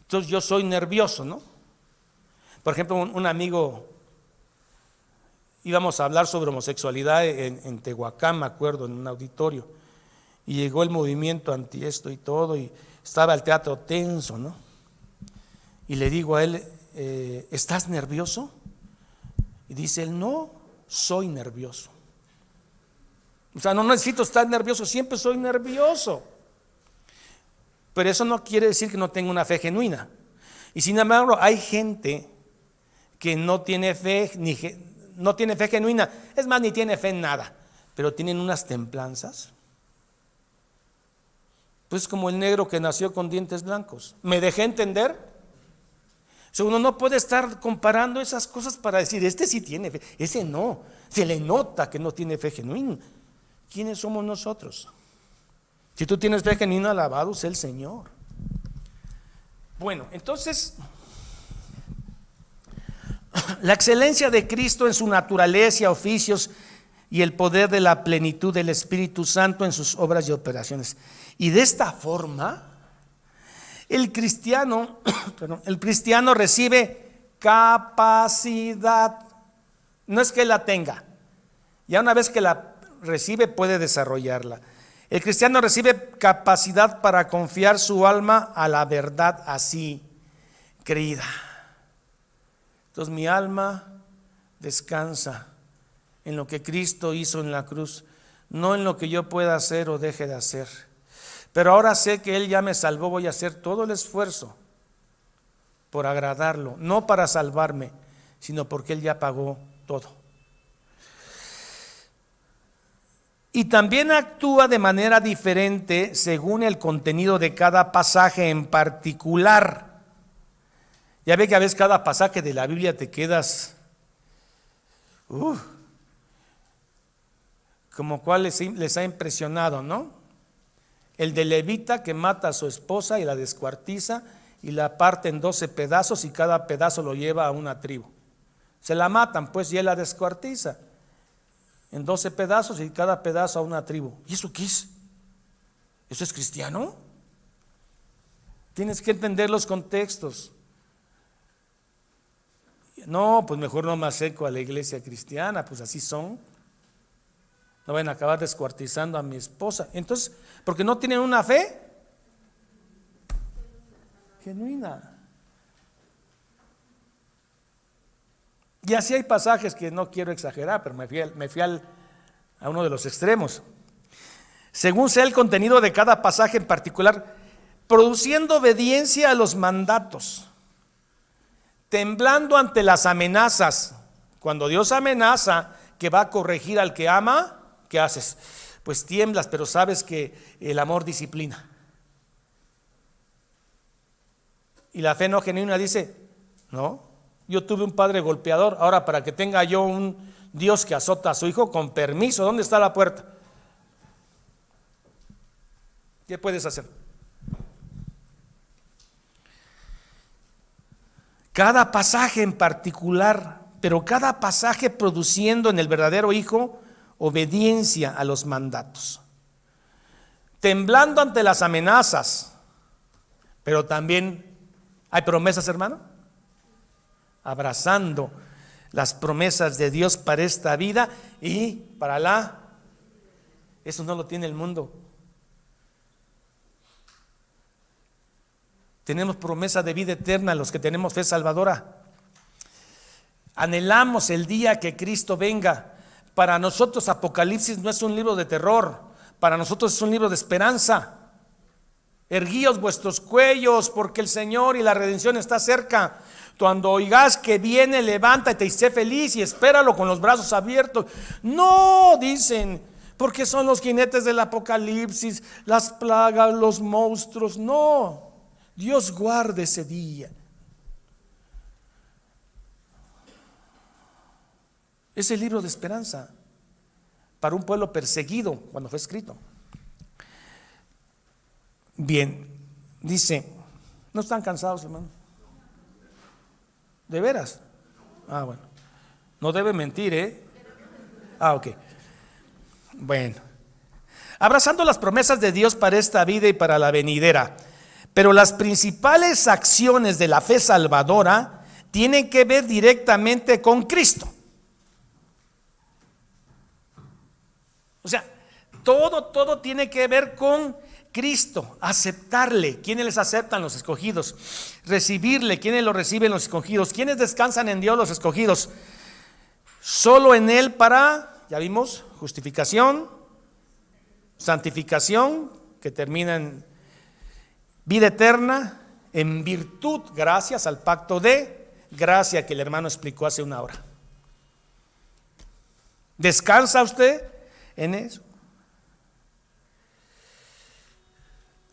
Entonces yo soy nervioso, ¿no? Por ejemplo, un amigo, íbamos a hablar sobre homosexualidad en Tehuacán, me acuerdo, en un auditorio, y llegó el movimiento anti esto y todo, y estaba el teatro tenso, ¿no? Y le digo a él, ¿estás nervioso? Y dice él, no, soy nervioso. O sea, no necesito estar nervioso, siempre soy nervioso. Pero eso no quiere decir que no tenga una fe genuina. Y sin embargo, hay gente que no tiene fe, no tiene fe genuina, es más, ni tiene fe en nada, pero tienen unas templanzas. Pues como el negro que nació con dientes blancos. ¿Me dejé entender? O sea, uno no puede estar comparando esas cosas para decir, este sí tiene fe, ese no. Se le nota que no tiene fe genuina. ¿Quiénes somos nosotros? Si tú tienes fe genuina, alabado sea el Señor. Bueno, entonces, La excelencia de Cristo en su naturaleza, oficios y el poder de la plenitud del Espíritu Santo en sus obras y operaciones. Y de esta forma, el cristiano recibe capacidad. No es que la tenga, ya una vez que la recibe puede desarrollarla. El cristiano recibe capacidad para confiar su alma a la verdad así creída. Entonces mi alma descansa en lo que Cristo hizo en la cruz, no en lo que yo pueda hacer o deje de hacer. Pero ahora sé que Él ya me salvó, voy a hacer todo el esfuerzo por agradarlo, no para salvarme, sino porque Él ya pagó todo. Y también actúa de manera diferente según el contenido de cada pasaje en particular. Ya ve que a veces cada pasaje de la Biblia te quedas, como cuál les ha impresionado, ¿no? El de levita que mata a su esposa y la descuartiza y la parte en 12 pedazos y cada pedazo lo lleva a una tribu. Se la matan pues y él la descuartiza en 12 pedazos y cada pedazo a una tribu. ¿Y eso qué es? ¿Eso es cristiano? Tienes que entender los contextos. No, pues mejor no me acerco a la iglesia cristiana, pues así son. No van a acabar descuartizando a mi esposa. Entonces, porque no tienen una fe genuina. Y así hay pasajes que no quiero exagerar, pero me fui a uno de los extremos. Según sea el contenido de cada pasaje en particular, produciendo obediencia a los mandatos, temblando ante las amenazas. Cuando Dios amenaza que va a corregir al que ama, ¿qué haces? Pues tiemblas, pero sabes que el amor disciplina. Y la fe no genuina dice, no, yo tuve un padre golpeador, ahora para que tenga yo un Dios que azota a su hijo, con permiso, ¿dónde está la puerta? ¿Qué puedes hacer? Cada pasaje en particular, pero cada pasaje produciendo en el verdadero hijo obediencia a los mandatos, temblando ante las amenazas, pero también hay promesas, hermano, abrazando las promesas de Dios para esta vida y para eso no lo tiene el mundo. Tenemos promesa de vida eterna los que tenemos fe salvadora. Anhelamos el día que Cristo venga. Para nosotros Apocalipsis no es un libro de terror, para nosotros es un libro de esperanza. Erguíos vuestros cuellos, porque el Señor y la redención está cerca. Cuando oigas que viene, levántate y sé feliz y espéralo con los brazos abiertos. No, dicen, porque son los jinetes del Apocalipsis, las plagas, los monstruos. No, Dios guarde ese día. Es el libro de esperanza para un pueblo perseguido cuando fue escrito. Bien, dice, ¿no están cansados, hermano? ¿De veras? Ah, bueno, no debe mentir, ¿eh? Ah, ok. Bueno, abrazando las promesas de Dios para esta vida y para la venidera, pero las principales acciones de la fe salvadora tienen que ver directamente con Cristo. O sea, todo tiene que ver con Cristo, aceptarle. ¿Quiénes les aceptan? Los escogidos. Recibirle. ¿Quiénes lo reciben? Los escogidos. ¿Quiénes descansan en Dios? Los escogidos. Solo en Él para, ya vimos, justificación, santificación, que termina en vida eterna, en virtud, gracias al pacto de gracia que el hermano explicó hace una hora. ¿Descansa usted en eso?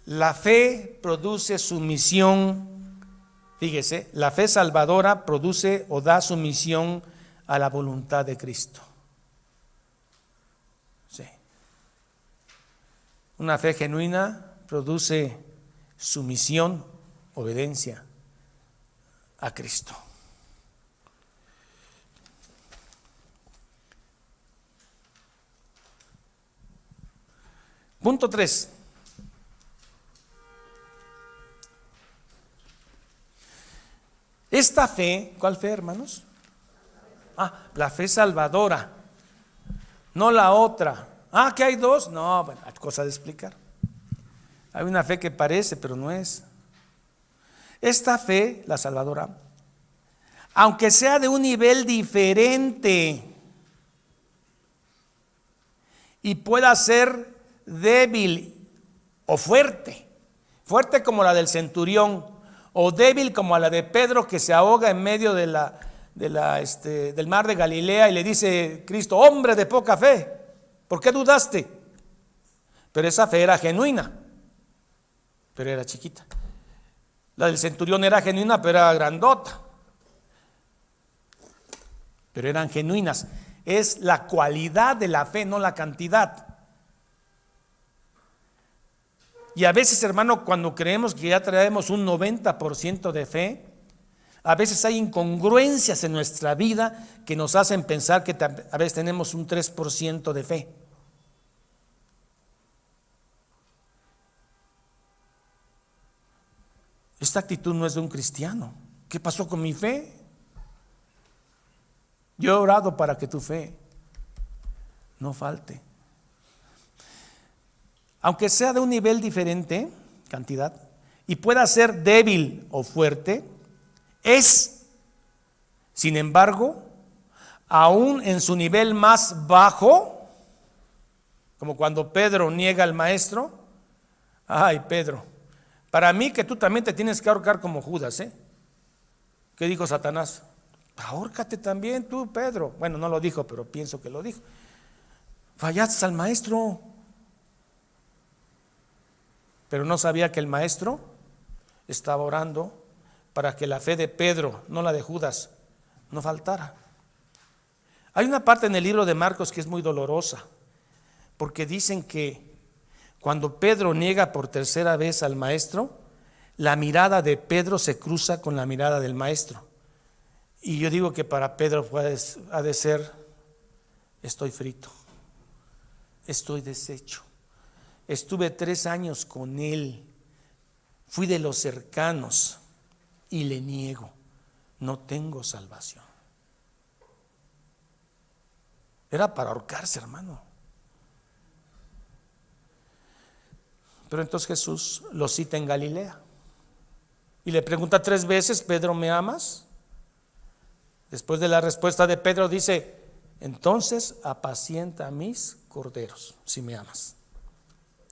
La fe produce sumisión. Fíjese, la fe salvadora produce o da sumisión a la voluntad de Cristo. Sí. Una fe genuina produce sumisión, obediencia a Cristo. Punto 3. Esta fe, ¿cuál fe, hermanos? La fe salvadora, no la otra. ¿Que hay dos? No, bueno, hay cosa de explicar. Hay una fe que parece, pero no es. Esta fe, la salvadora, aunque sea de un nivel diferente y pueda ser débil o fuerte, fuerte como la del centurión, o débil como la de Pedro, que se ahoga en medio del mar de Galilea, y le dice Cristo: hombre de poca fe, ¿por qué dudaste? Pero esa fe era genuina, pero era chiquita. La del centurión era genuina, pero era grandota. Pero eran genuinas. Es la cualidad de la fe, no la cantidad. Y a veces, hermano, cuando creemos que ya traemos un 90% de fe, a veces hay incongruencias en nuestra vida que nos hacen pensar que a veces tenemos un 3% de fe. Esta actitud no es de un cristiano. ¿Qué pasó con mi fe? Yo he orado para que tu fe no falte. Aunque sea de un nivel diferente, cantidad, y pueda ser débil o fuerte, es, sin embargo, aún en su nivel más bajo, como cuando Pedro niega al maestro. Ay, Pedro, para mí que tú también te tienes que ahorcar como Judas, ¿eh? ¿Qué dijo Satanás? Ahórcate también tú, Pedro. Bueno, no lo dijo, pero pienso que lo dijo. Fallaste al maestro. Pero no sabía que el maestro estaba orando para que la fe de Pedro, no la de Judas, no faltara. Hay una parte en el libro de Marcos que es muy dolorosa, porque dicen que cuando Pedro niega por tercera vez al maestro, la mirada de Pedro se cruza con la mirada del maestro. Y yo digo que para Pedro ha de ser: estoy frito, estoy deshecho. Estuve 3 años con él, fui de los cercanos y le niego, no tengo salvación. Era para ahorcarse, hermano. Pero entonces Jesús lo cita en Galilea y le pregunta 3 veces: Pedro, ¿me amas? Después de la respuesta de Pedro dice: entonces apacienta a mis corderos, si me amas.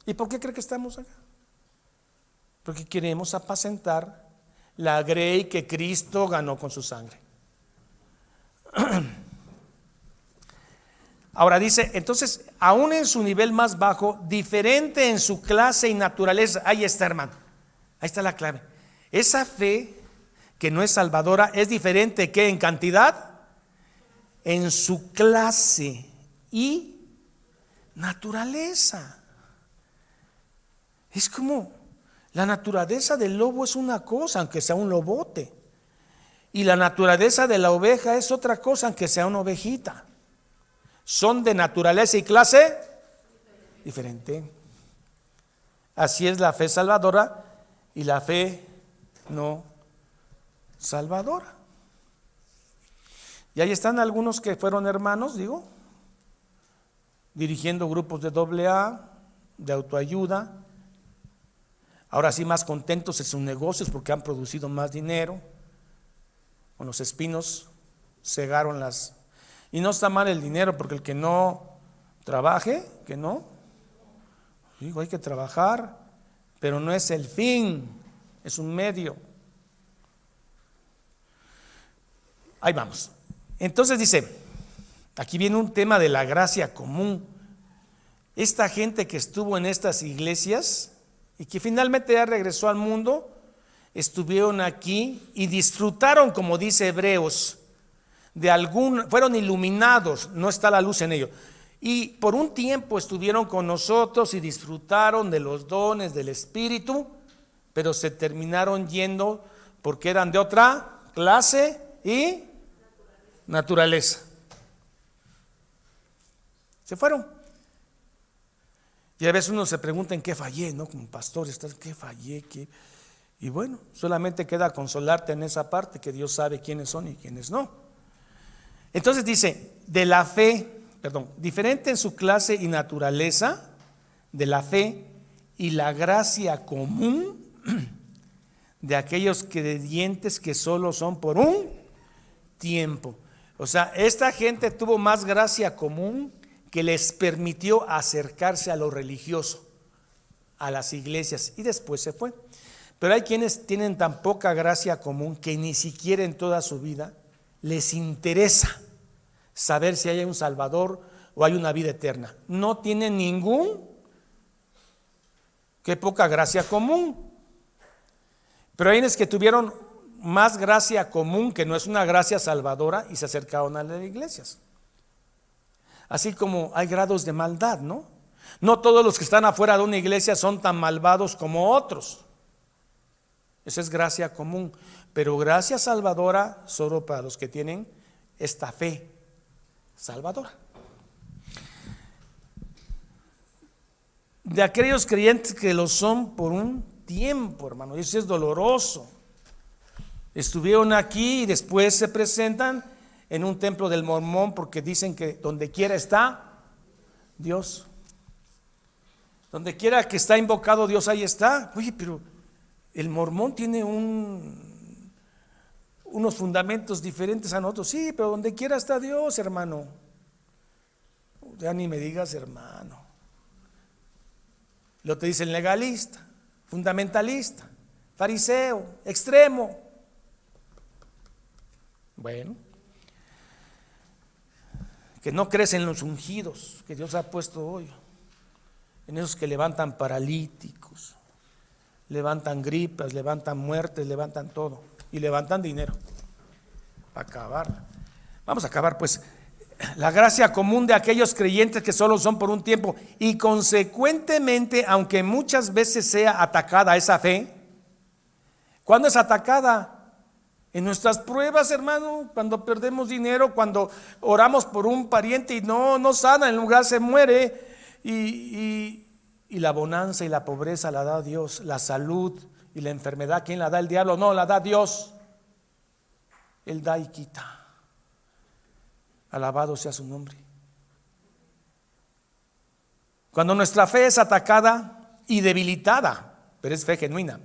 ¿Y por qué cree que estamos acá? Porque queremos apacentar la grey que Cristo ganó con su sangre. Ahora dice, entonces, aún en su nivel más bajo, diferente en su clase y naturaleza. Ahí está, hermano, ahí está la clave. Esa fe que no es salvadora es diferente que en cantidad, en su clase y naturaleza. Es como la naturaleza del lobo es una cosa, aunque sea un lobote, y la naturaleza de la oveja es otra cosa, aunque sea una ovejita. Son de naturaleza y clase diferente. Así es la fe salvadora y la fe no salvadora. Y ahí están algunos que fueron hermanos, dirigiendo grupos de AA, de autoayuda. Ahora sí más contentos en sus negocios porque han producido más dinero. Con los espinos cegaron las... Y no está mal el dinero, porque el que no trabaje, que no. Hay que trabajar, pero no es el fin, es un medio. Ahí vamos. Entonces dice, aquí viene un tema de la gracia común. Esta gente que estuvo en estas iglesias y que finalmente ya regresó al mundo, estuvieron aquí y disfrutaron, como dice Hebreos, fueron iluminados, no está la luz en ellos, y por un tiempo estuvieron con nosotros y disfrutaron de los dones del Espíritu, pero se terminaron yendo porque eran de otra clase y naturaleza. Se fueron. Y a veces uno se pregunta en qué fallé, ¿no? Como pastor, ¿qué fallé? ¿Qué? Y bueno, solamente queda consolarte en esa parte, que Dios sabe quiénes son y quiénes no. Entonces dice, diferente en su clase y naturaleza, de la fe y la gracia común de aquellos creyentes que solo son por un tiempo. O sea, esta gente tuvo más gracia común que les permitió acercarse a lo religioso, a las iglesias, y después se fue. Pero hay quienes tienen tan poca gracia común que ni siquiera en toda su vida les interesa saber si hay un Salvador o hay una vida eterna. No tienen qué poca gracia común. Pero hay quienes que tuvieron más gracia común, que no es una gracia salvadora, y se acercaron a las iglesias. Así como hay grados de maldad, ¿no? No todos los que están afuera de una iglesia son tan malvados como otros. Esa es gracia común. Pero gracia salvadora solo para los que tienen esta fe salvadora. De aquellos creyentes que lo son por un tiempo, hermano, eso es doloroso. Estuvieron aquí y después se presentan en un templo del Mormón porque dicen que donde quiera está Dios. Donde quiera que está invocado Dios, ahí está. Oye, pero el Mormón tiene unos fundamentos diferentes a nosotros. Sí, pero donde quiera está Dios, hermano. Ya ni me digas, hermano. Lo te dice el legalista, fundamentalista, fariseo, extremo. Bueno, que no crees en los ungidos que Dios ha puesto hoy, en esos que levantan paralíticos, levantan gripas, levantan muertes, levantan todo y levantan dinero para acabar. Vamos a acabar pues. La gracia común de aquellos creyentes que solo son por un tiempo, y consecuentemente, aunque muchas veces sea atacada esa fe. ¿Cuándo es atacada? En nuestras pruebas, hermano, cuando perdemos dinero, cuando oramos por un pariente y no sana, en lugar se muere, y la bonanza y la pobreza la da Dios, la salud y la enfermedad, ¿quién la da? El diablo. No, la da Dios. Él da y quita. Alabado sea su nombre. Cuando nuestra fe es atacada y debilitada, pero es fe genuina,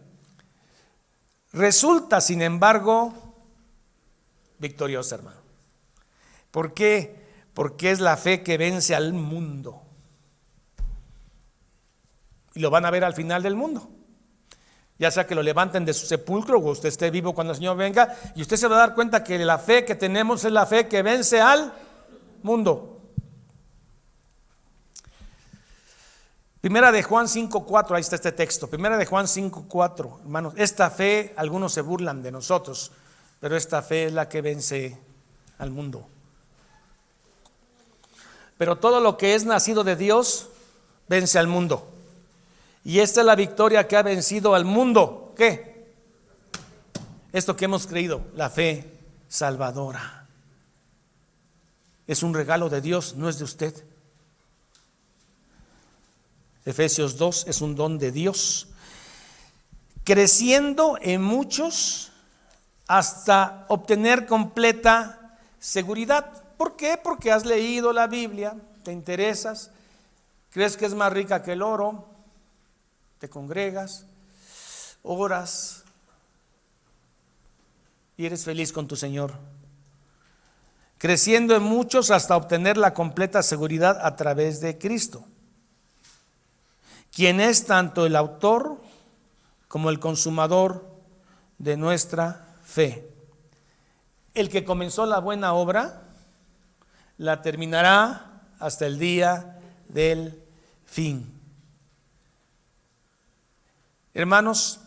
resulta, sin embargo, victoriosa, hermano. ¿Por qué? Porque es la fe que vence al mundo. Y lo van a ver al final del mundo. Ya sea que lo levanten de su sepulcro o usted esté vivo cuando el Señor venga, y usted se va a dar cuenta que la fe que tenemos es la fe que vence al mundo. Primera de Juan 5:4, ahí está este texto. Primera de Juan 5:4, hermanos, esta fe, algunos se burlan de nosotros, pero esta fe es la que vence al mundo. Pero todo lo que es nacido de Dios vence al mundo. Y esta es la victoria que ha vencido al mundo. ¿Qué? Esto que hemos creído, la fe salvadora. Es un regalo de Dios, no es de usted. Efesios 2 es un don de Dios, creciendo en muchos hasta obtener completa seguridad. ¿Por qué? Porque has leído la Biblia, te interesas, crees que es más rica que el oro, te congregas, oras y eres feliz con tu Señor. Creciendo en muchos hasta obtener la completa seguridad a través de Cristo, quien es tanto el autor como el consumador de nuestra fe. El que comenzó la buena obra la terminará hasta el día del fin. Hermanos,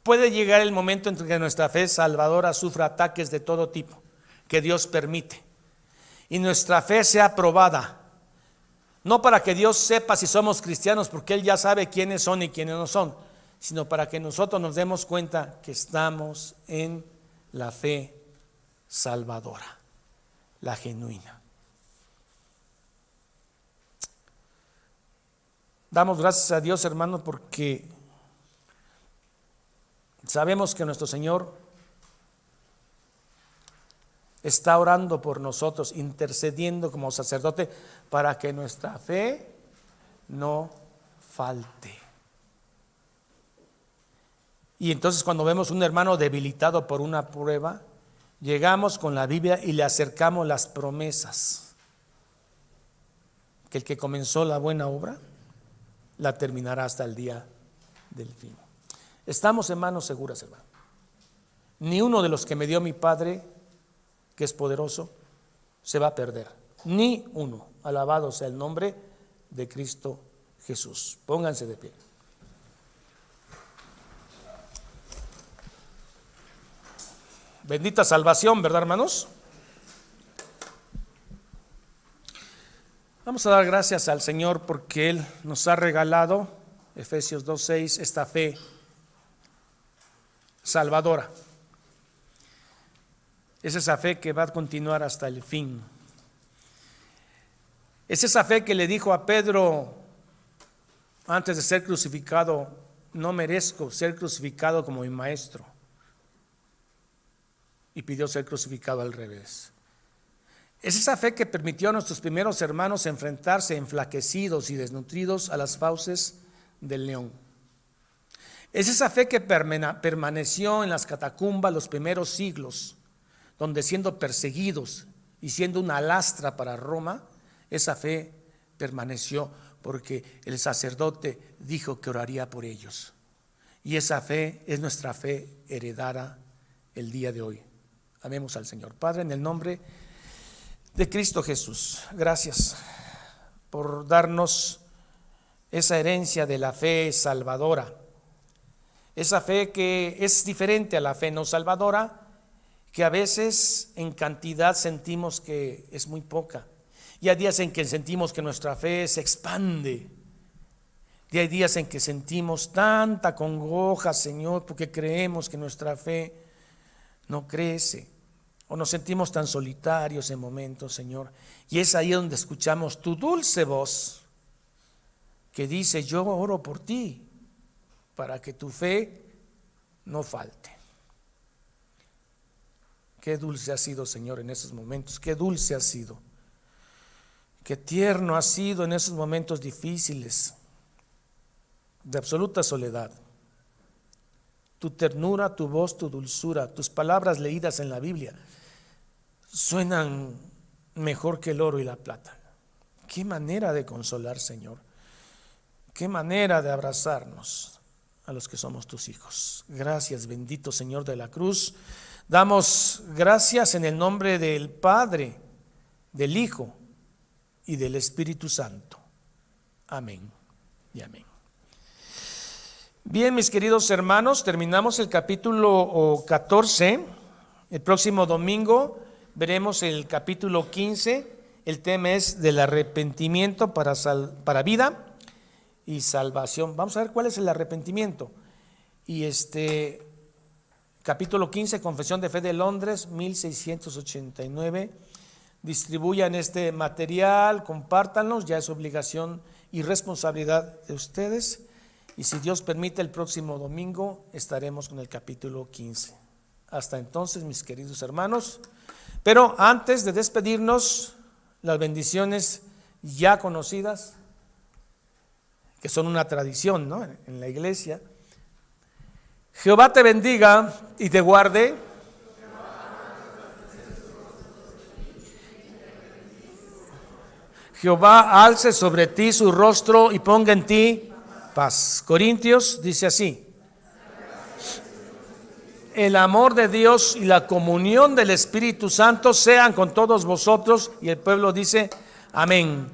puede llegar el momento en que nuestra fe salvadora sufra ataques de todo tipo que Dios permite, y nuestra fe sea probada, no para que Dios sepa si somos cristianos, porque Él ya sabe quiénes son y quiénes no son, sino para que nosotros nos demos cuenta que estamos en la fe salvadora, la genuina. Damos gracias a Dios, hermanos, porque sabemos que nuestro Señor está orando por nosotros, intercediendo como sacerdote para que nuestra fe no falte. Y entonces cuando vemos un hermano debilitado por una prueba, llegamos con la Biblia y le acercamos las promesas. Que el que comenzó la buena obra, la terminará hasta el día del fin. Estamos en manos seguras, hermano. Ni uno de los que me dio mi Padre, que es poderoso, se va a perder. Ni uno. Alabado sea el nombre de Cristo Jesús. Pónganse de pie. Bendita salvación, ¿verdad, hermanos? Vamos a dar gracias al Señor porque Él nos ha regalado, Efesios 2:6, esta fe salvadora. Es esa fe que va a continuar hasta el fin. Es esa fe que le dijo a Pedro antes de ser crucificado: no merezco ser crucificado como mi maestro. Y pidió ser crucificado al revés. Es esa fe que permitió a nuestros primeros hermanos enfrentarse enflaquecidos y desnutridos a las fauces del león. Es esa fe que permaneció en las catacumbas los primeros siglos, donde siendo perseguidos y siendo una lastra para Roma, esa fe permaneció porque el sacerdote dijo que oraría por ellos. Y esa fe es nuestra fe heredada el día de hoy. Amemos al Señor. Padre, en el nombre de Cristo Jesús, gracias por darnos esa herencia de la fe salvadora. Esa fe que es diferente a la fe no salvadora, que a veces en cantidad sentimos que es muy poca. Y hay días en que sentimos que nuestra fe se expande. Y hay días en que sentimos tanta congoja, Señor, porque creemos que nuestra fe no crece. O nos sentimos tan solitarios en momentos, Señor. Y es ahí donde escuchamos tu dulce voz que dice: yo oro por ti para que tu fe no falte. Qué dulce ha sido, Señor, en esos momentos. Qué dulce ha sido. Qué tierno ha sido en esos momentos difíciles de absoluta soledad. Tu ternura, tu voz, tu dulzura, tus palabras leídas en la Biblia suenan mejor que el oro y la plata. Qué manera de consolar, Señor. Qué manera de abrazarnos a los que somos tus hijos. Gracias, bendito Señor de la cruz. Damos gracias en el nombre del Padre, del Hijo y del Espíritu Santo. Amén y amén. Bien, mis queridos hermanos, terminamos el capítulo 14. El próximo domingo veremos el capítulo 15. El tema es del arrepentimiento para vida y salvación. Vamos a ver cuál es el arrepentimiento. Y capítulo 15, Confesión de Fe de Londres, 1689. Distribuyan este material, compártanlos, ya es obligación y responsabilidad de ustedes. Y si Dios permite, el próximo domingo estaremos con el capítulo 15. Hasta entonces, mis queridos hermanos. Pero antes de despedirnos, las bendiciones ya conocidas, que son una tradición, ¿no?, en la iglesia. Jehová te bendiga y te guarde. Jehová alce sobre ti su rostro y ponga en ti paz. Corintios dice así: el amor de Dios y la comunión del Espíritu Santo sean con todos vosotros. Y el pueblo dice amén.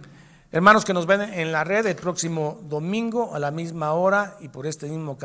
Hermanos que nos ven en la red, el próximo domingo a la misma hora y por este mismo canal.